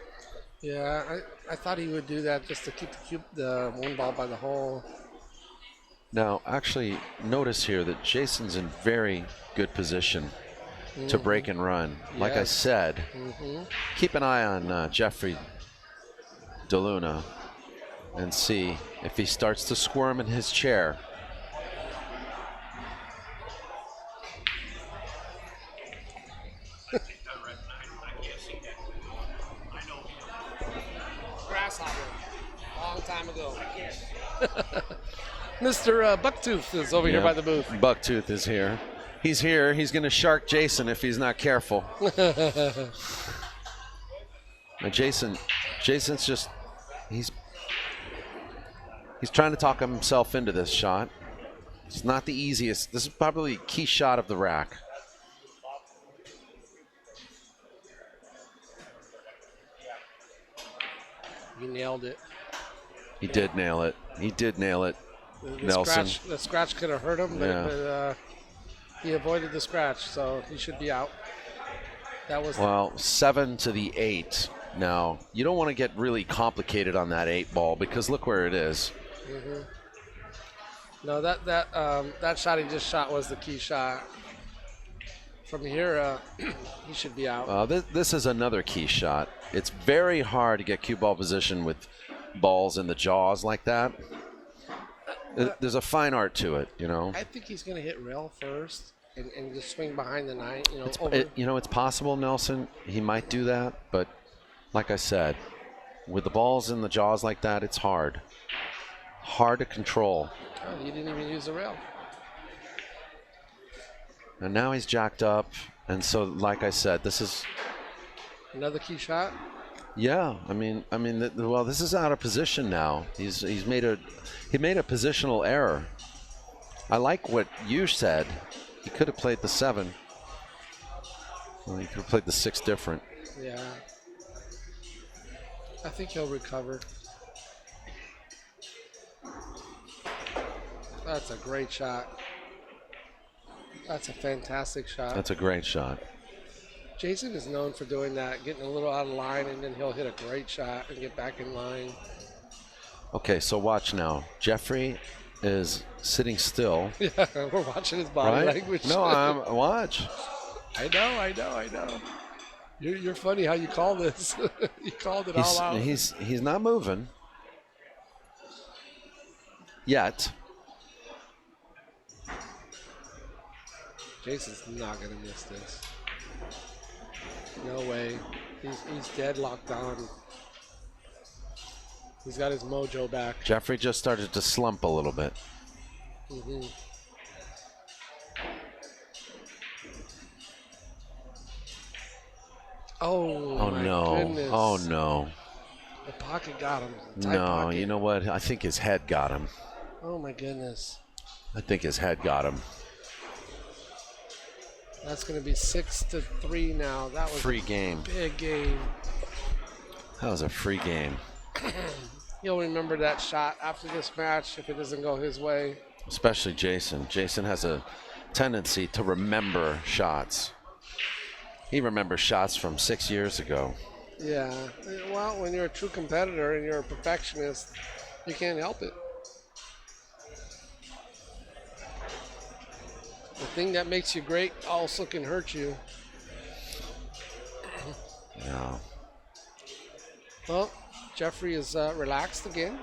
Speaker 2: Yeah, I thought he would do that just to keep the 1 ball by the hole.
Speaker 10: Now, actually, notice here that Jason's in very good position to break and run. Like I said, keep an eye on Jeffrey DeLUNA and see if he starts to squirm in his chair.
Speaker 2: Grasshopper. Long time ago. Mr. Bucktooth is over here by the booth.
Speaker 10: Bucktooth is here. He's here. He's going to shark Jason if he's not careful. Now Jason's just, he's trying to talk himself into this shot. It's not the easiest. This is probably a key shot of the rack.
Speaker 2: He nailed it.
Speaker 10: He did nail it. He did nail it, Nelson.
Speaker 2: The scratch could have hurt him, but he avoided the scratch, so he should be out. That was
Speaker 10: 7 to the 8. Now, you don't want to get really complicated on that 8 ball because look where it is.
Speaker 2: No, that shot he just shot was the key shot. From here, he should be out.
Speaker 10: This is another key shot. It's very hard to get cue ball position with balls in the jaws like that. There's a fine art to it,
Speaker 2: I think he's going to hit rail first and just swing behind the 9.
Speaker 10: It's possible, Nelson. He might do that, but like I said, with the balls in the jaws like that, it's hard. Hard to control.
Speaker 2: Oh, he didn't even use the rail.
Speaker 10: And now he's jacked up, and so like I said, this is
Speaker 2: another key shot.
Speaker 10: Yeah, I mean, this is out of position now. He made a positional error. I like what you said. He could have played the 7. Well, he could have played the 6 different.
Speaker 2: Yeah. I think he'll recover. That's a great shot. That's a fantastic shot.
Speaker 10: That's a great shot.
Speaker 2: Jason is known for doing that, getting a little out of line, and then he'll hit a great shot and get back in line.
Speaker 10: Okay, so watch now. Jeffrey is sitting still.
Speaker 2: Yeah, we're watching his body language.
Speaker 10: No, watch.
Speaker 2: I know. You're funny how you call this. You called it all out.
Speaker 10: He's not moving yet.
Speaker 2: Jason's not gonna miss this. No way. He's dead locked on. He's got his mojo back.
Speaker 10: Jeffrey just started to slump a little bit.
Speaker 2: Oh
Speaker 10: no.
Speaker 2: Goodness.
Speaker 10: Oh no.
Speaker 2: The pocket got him. Tight
Speaker 10: No,
Speaker 2: pocket.
Speaker 10: you know what? I think his head got him.
Speaker 2: Oh my goodness.
Speaker 10: I think his head got him.
Speaker 2: That's going to be 6-3 now. That was
Speaker 10: Free game.
Speaker 2: big game.
Speaker 10: That was a free game.
Speaker 2: He'll remember that shot after this match if it doesn't go his way.
Speaker 10: Especially Jason. Jason has a tendency to remember shots. He remembers shots from 6 years ago.
Speaker 2: Yeah. Well, when you're a true competitor and you're a perfectionist, you can't help it. The thing that makes you great also can hurt you.
Speaker 10: Yeah.
Speaker 2: Well, Jeffrey is relaxed again.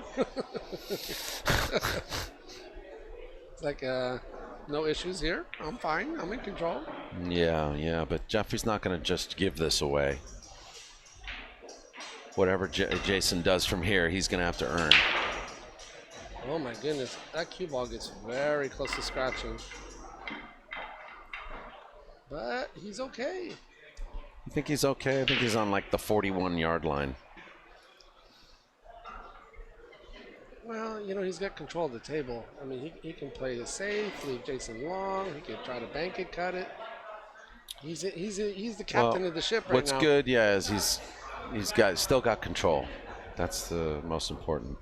Speaker 2: It's like, no issues here. I'm fine. I'm in control.
Speaker 10: Yeah, but Jeffrey's not going to just give this away. Whatever Jason does from here, he's going to have to earn.
Speaker 2: Oh my goodness, that cue ball gets very close to scratching. But he's okay.
Speaker 10: You think he's okay? I think he's on like the 41-yard line.
Speaker 2: Well, you know, he's got control of the table. I mean, he can play it safe, leave Jason long. He can try to bank it, cut it. He's the captain of the ship right
Speaker 10: what's
Speaker 2: now.
Speaker 10: What's good, yeah, is he's still got control. That's the most important.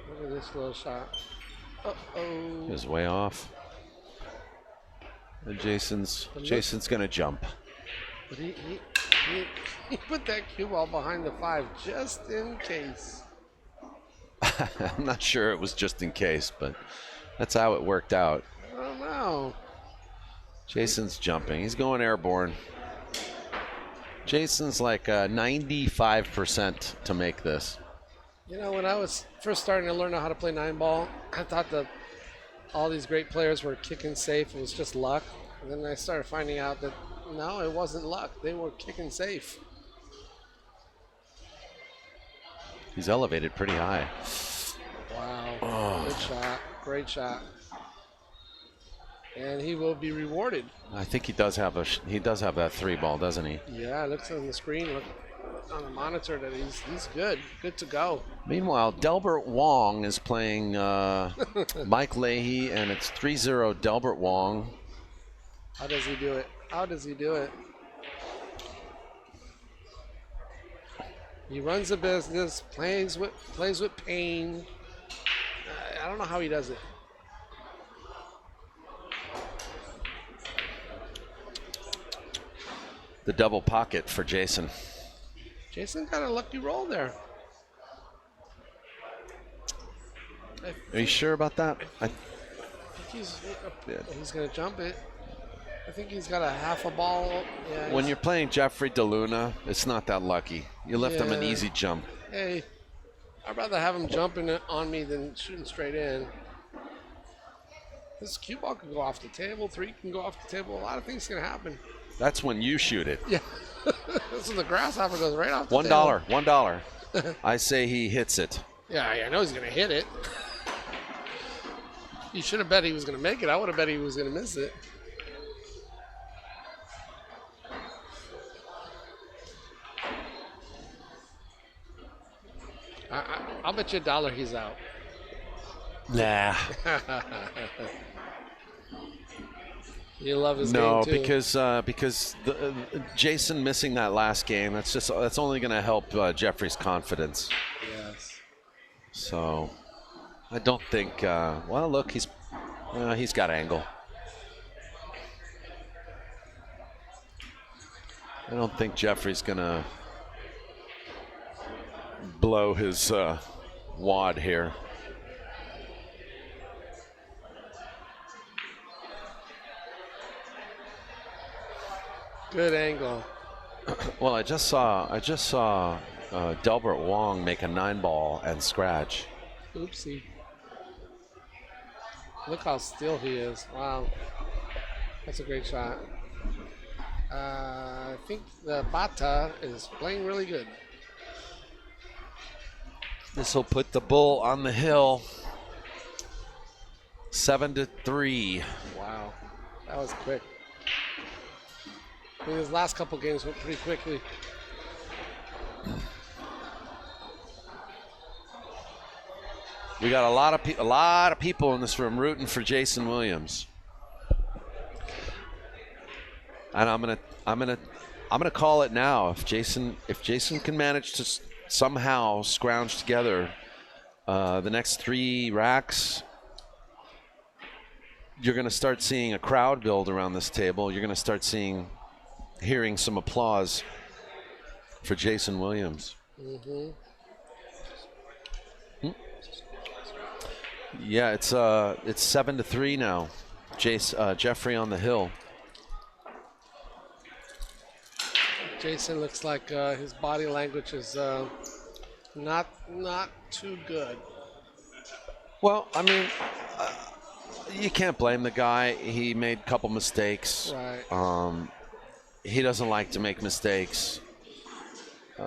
Speaker 2: Look at this little shot. Uh-oh.
Speaker 10: He was way off. And Jason's gonna jump.
Speaker 2: But he put that cue ball behind the 5 just in case.
Speaker 10: I'm not sure it was just in case, but that's how it worked out.
Speaker 2: I don't know.
Speaker 10: Jason's jumping. He's going airborne. Jason's like 95% to make this.
Speaker 2: You know, when I was first starting to learn how to play 9-ball, I thought that all these great players were kicking safe. It was just luck. And then I started finding out that, no, it wasn't luck. They were kicking safe.
Speaker 10: He's elevated pretty high.
Speaker 2: Wow.
Speaker 10: Oh.
Speaker 2: Good shot. Great shot. And he will be rewarded.
Speaker 10: I think he does have that 3-ball, doesn't he?
Speaker 2: Yeah, it looks on the screen, look on the monitor that he's good. Good to go.
Speaker 10: Meanwhile, Delbert Wong is playing Mike Leahy, and it's 3-0 Delbert Wong.
Speaker 2: How does he do it? How does he do it? He runs a business, plays with pain. I don't know how he does it.
Speaker 10: The double pocket for Jason.
Speaker 2: Jason got a lucky roll there.
Speaker 10: Are you sure about that?
Speaker 2: I think he's going to jump it. I think he's got a half a ball. Yeah,
Speaker 10: when you're playing Jeffrey DeLUNA, it's not that lucky. You left him an easy jump.
Speaker 2: Hey, I'd rather have him jumping it on me than shooting straight in. This cue ball can go off the table. 3 can go off the table. A lot of things can happen.
Speaker 10: That's when you shoot it.
Speaker 2: Yeah. This is the grasshopper goes right off the table.
Speaker 10: $1. I say he hits it.
Speaker 2: Yeah, I know he's going to hit it. You should have bet he was going to make it. I would have bet he was going to miss it. I'll bet you $1 he's out.
Speaker 10: Nah.
Speaker 2: You love his game too.
Speaker 10: because Jason missing that last game, that's only going to help Jeffrey's confidence.
Speaker 2: Yes.
Speaker 10: So I don't think. Well, look, he's got angle. I don't think Jeffrey's going to blow his wad here.
Speaker 2: Good angle.
Speaker 10: Well, I just saw Delbert Wong make a 9-ball and scratch.
Speaker 2: Oopsie. Look how still he is. Wow. That's a great shot. I think the Bata is playing really good.
Speaker 10: This will put the Bull on the hill. 7-3.
Speaker 2: Wow. That was quick. I mean, his last couple games went pretty quickly.
Speaker 10: We got a lot of people in this room rooting for Jason Williams. And I'm gonna call it now. If Jason can manage to somehow scrounge together the next 3 racks, you're gonna start seeing a crowd build around this table. You're gonna start hearing some applause for Jason Williams.
Speaker 2: Mm-hmm.
Speaker 10: Yeah, it's 7-3 now. Jeffrey on the hill.
Speaker 2: Jason looks like his body language is not too good.
Speaker 10: Well, I mean, you can't blame the guy. He made a couple mistakes.
Speaker 2: Right.
Speaker 10: He doesn't like to make mistakes. You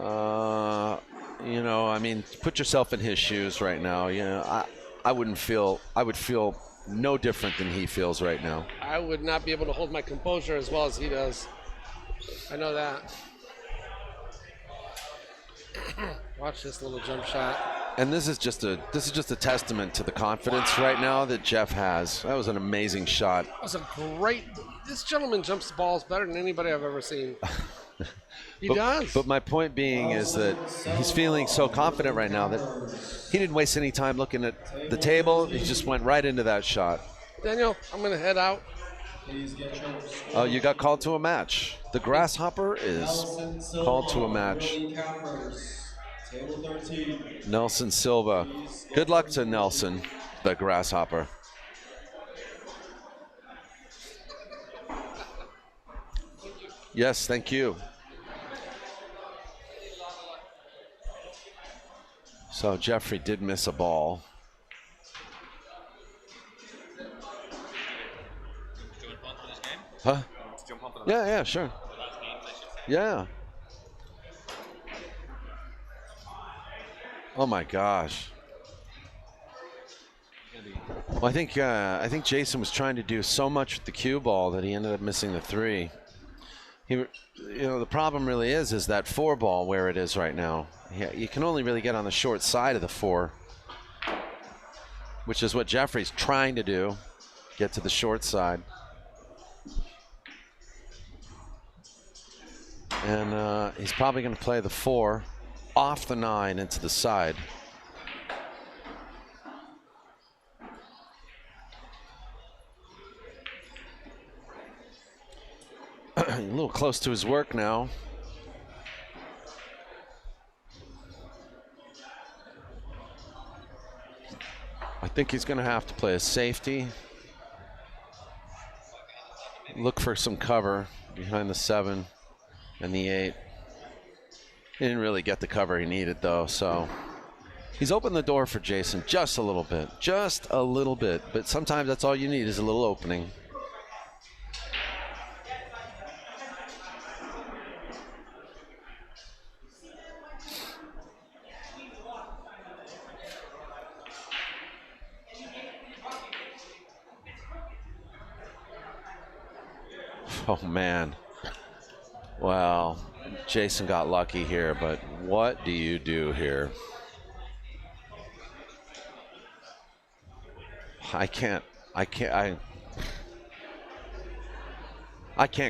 Speaker 10: know, I mean, put yourself in his shoes right now. You know, I would feel no different than he feels right now.
Speaker 2: I would not be able to hold my composure as well as he does. I know that. Watch this little jump shot.
Speaker 10: And this is just a testament to the confidence right now that Jeff has. That was an amazing shot.
Speaker 2: That was a great. This gentleman jumps balls better than anybody I've ever seen. He does.
Speaker 10: But my point being is that he's feeling so confident right now that he didn't waste any time looking at the table. He just went right into that shot.
Speaker 2: Daniel, I'm going to head out.
Speaker 10: Oh, you got called to a match. The Grasshopper is called to a match. Nelson Silva. Good luck to Nelson, the Grasshopper. Yes, thank you. So Jeffrey did miss a ball. Huh? Yeah, sure. Yeah. Oh my gosh. Well, I think Jason was trying to do so much with the cue ball that he ended up missing the 3. The problem really is that 4 ball where it is right now. Yeah, you can only really get on the short side of the 4, which is what Jeffrey's trying to do, get to the short side. And he's probably going to play the 4 off the 9 into the side. A little close to his work now. I think he's going to have to play a safety. Look for some cover behind the 7 and the 8. He didn't really get the cover he needed, though, so he's opened the door for Jason just a little bit. Just a little bit. But sometimes that's all you need is a little opening. Oh, man. Well, Jason got lucky here, but what do you do here? I can't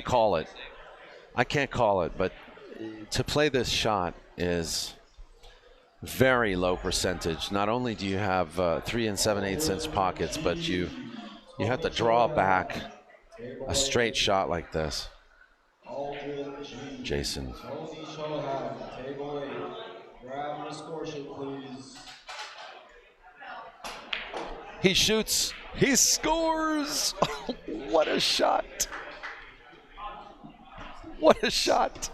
Speaker 10: call it. I can't call it, but to play this shot is very low percentage. Not only do you have 3 7/8" pockets, but you have to draw back a straight shot like this. Jason. He shoots. He scores. Oh, what a shot. What a shot.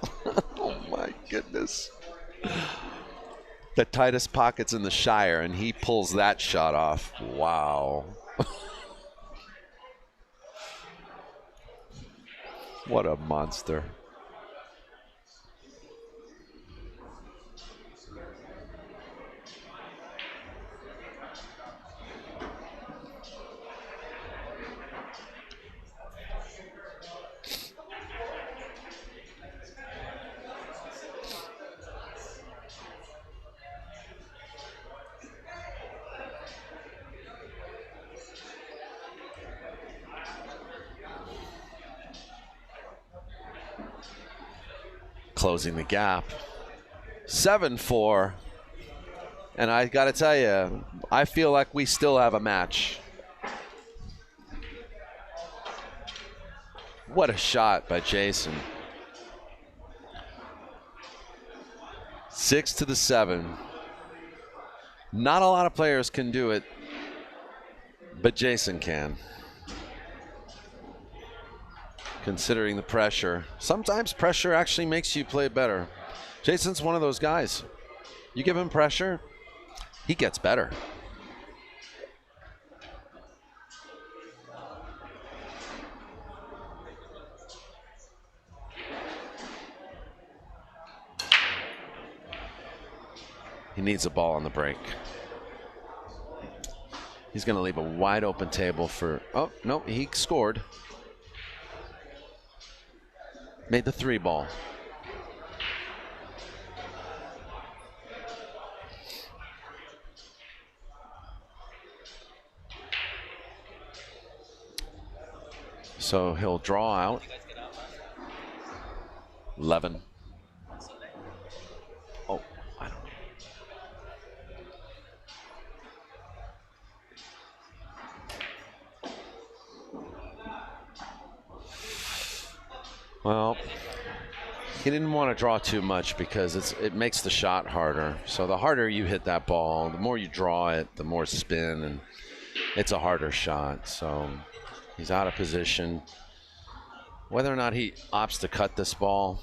Speaker 10: Oh, my goodness. The tightest pockets in the Shire, and he pulls that shot off. Wow. What a monster. closing the gap. 7-4. And I got to tell you, I feel like we still have a match. What a shot by Jason. 6-7. Not a lot of players can do it, but Jason can. Considering the pressure. Sometimes pressure actually makes you play better. Jason's one of those guys. You give him pressure, he gets better. He needs a ball on the break. He's going to leave a wide open table for, oh, no, he scored. Made the 3 ball. So he'll draw out. 11. Oh, I don't know. Well, he didn't want to draw too much because it makes the shot harder. So the harder you hit that ball, the more you draw it, the more spin, and it's a harder shot. So he's out of position. Whether or not he opts to cut this ball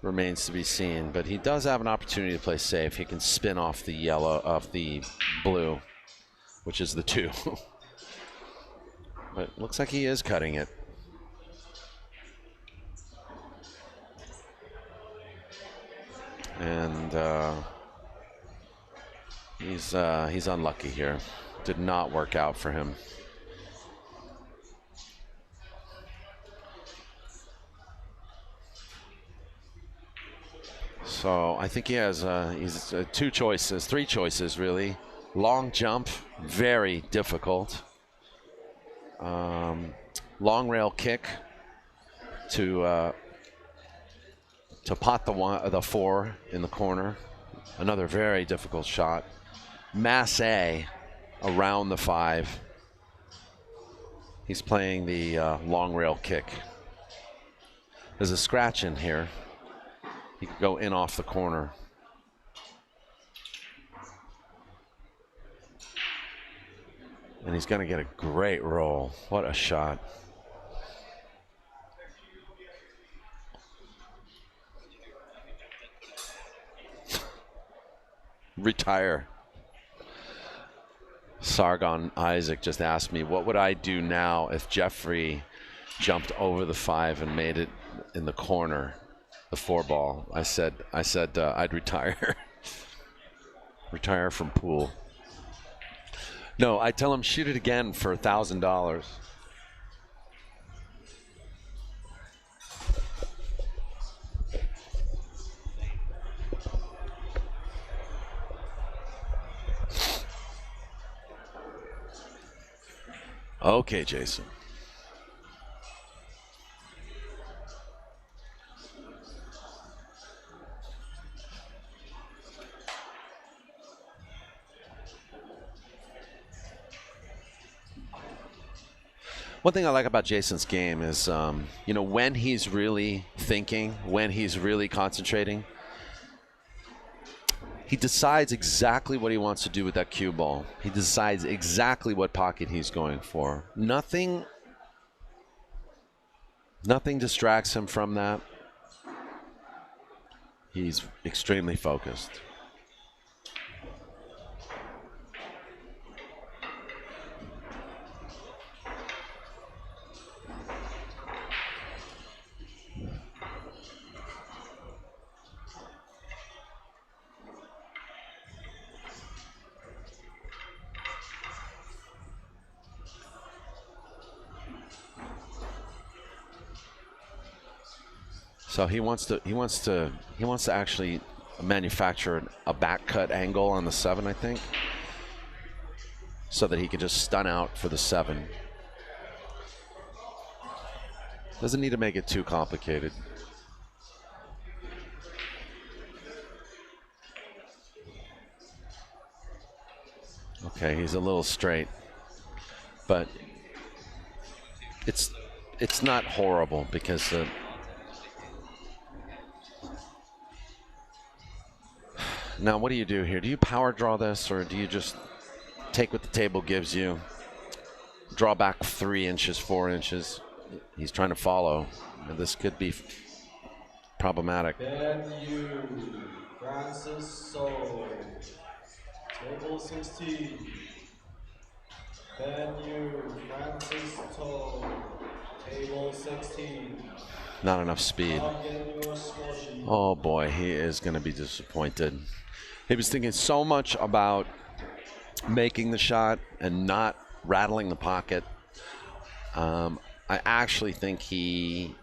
Speaker 10: remains to be seen, but he does have an opportunity to play safe. He can spin off the yellow, of the blue, which is the 2. But it looks like he is cutting it. And he's unlucky here. Did not work out for him. So I think he has he's 2 choices, 3 choices really. Long jump, very difficult. Long rail kick to pot the 4 in the corner. Another very difficult shot. Masse around the 5. He's playing the long rail kick. There's a scratch in here. He could go in off the corner. And he's going to get a great roll. What a shot. Retire. Sargon Isaac just asked me, what would I do now if Jeffrey jumped over the 5 and made it in the corner, the 4 ball? I said I'd retire. Retire from pool. No, I tell him shoot it again for $1,000. Okay, Jason. One thing I like about Jason's game is, you know, when he's really thinking, when he's really concentrating, he decides exactly what he wants to do with that cue ball. He decides exactly what pocket he's going for. Nothing distracts him from that. He's extremely focused. So he wants to actually manufacture a back cut angle on the 7, I think, so that he can just stun out for the 7. Doesn't need to make it too complicated. Okay, he's a little straight, but it's not horrible because the now what do you do here? Do you power draw this, or do you just take what the table gives you, draw back 3 inches, 4 inches? He's trying to follow. This could be problematic.
Speaker 11: Venue, Francis Soul, table 16. Venue, Francis Soul, table 16.
Speaker 10: Not enough speed. Oh boy, he is going to be disappointed. He was thinking so much about making the shot and not rattling the pocket. I actually think he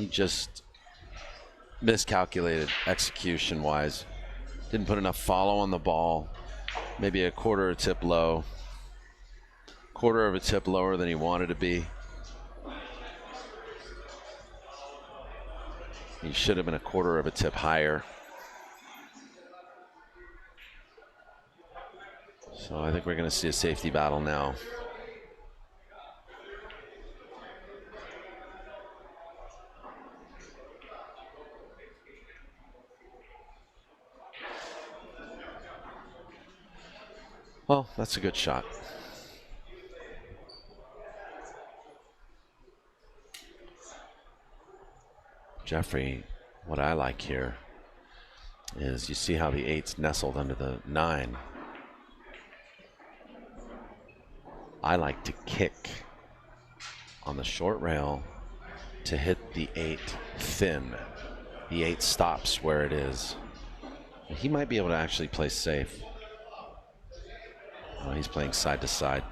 Speaker 10: just miscalculated execution-wise. Didn't put enough follow on the ball. Maybe a quarter of a tip low. Quarter of a tip lower than he wanted to be. He should have been a quarter of a tip higher. So I think we're going to see a safety battle now. Well, that's a good shot. Jeffrey, what I like here is you see how the 8's nestled under the 9. I like to kick on the short rail to hit the 8 thin. The 8 stops where it is. And he might be able to actually play safe. Oh, he's playing side to side.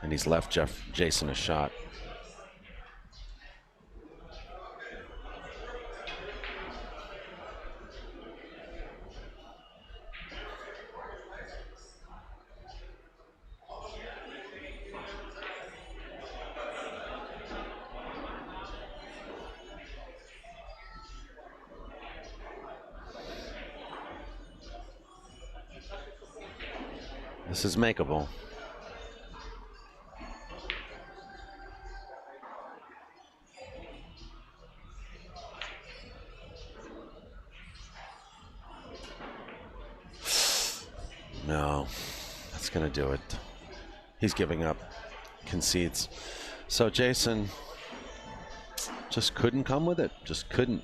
Speaker 10: And he's left Jason a shot. This is makeable. No, that's gonna do it. He's giving up, concedes. So Jason just couldn't come with it, just couldn't.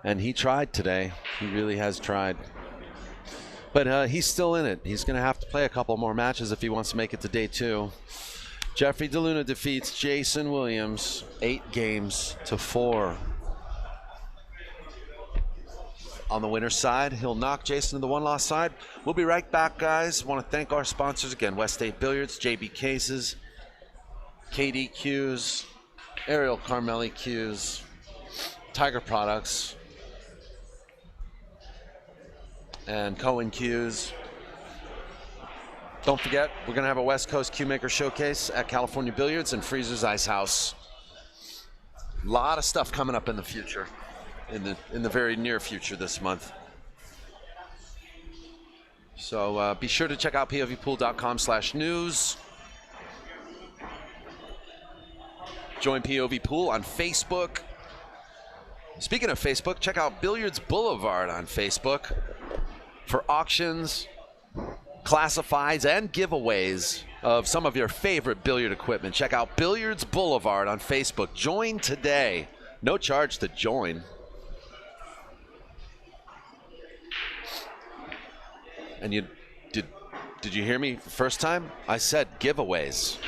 Speaker 10: And he tried today, he really has tried. But he's still in it. He's going to have to play a couple more matches if he wants to make it to day 2. Jeffrey DeLUNA defeats Jason Williams 8-4. On the winner's side, he'll knock Jason to the one-loss side. We'll be right back, guys. Want to thank our sponsors again: West State Billiards, JB Cases, KD Cues, Ariel Carmelli Cues, Tiger Products, and Cohen Cues. Don't forget, we're going to have a West Coast Cue Maker Showcase at California Billiards and Freezer's Ice House. A lot of stuff coming up in the future, in the very near future this month. So be sure to check out POVPOOL.com/news. Join POVPOOL on Facebook. Speaking of Facebook, check out Billiards Boulevard on Facebook for auctions, classifieds, and giveaways of some of your favorite billiard equipment. Check out Billiards Boulevard on Facebook. Join today. No charge to join. And you did you hear me first time? I said giveaways.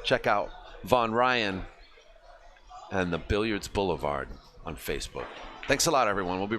Speaker 10: Check out Von Ryan and the Billiards Boulevard on Facebook. Thanks a lot, everyone. We'll be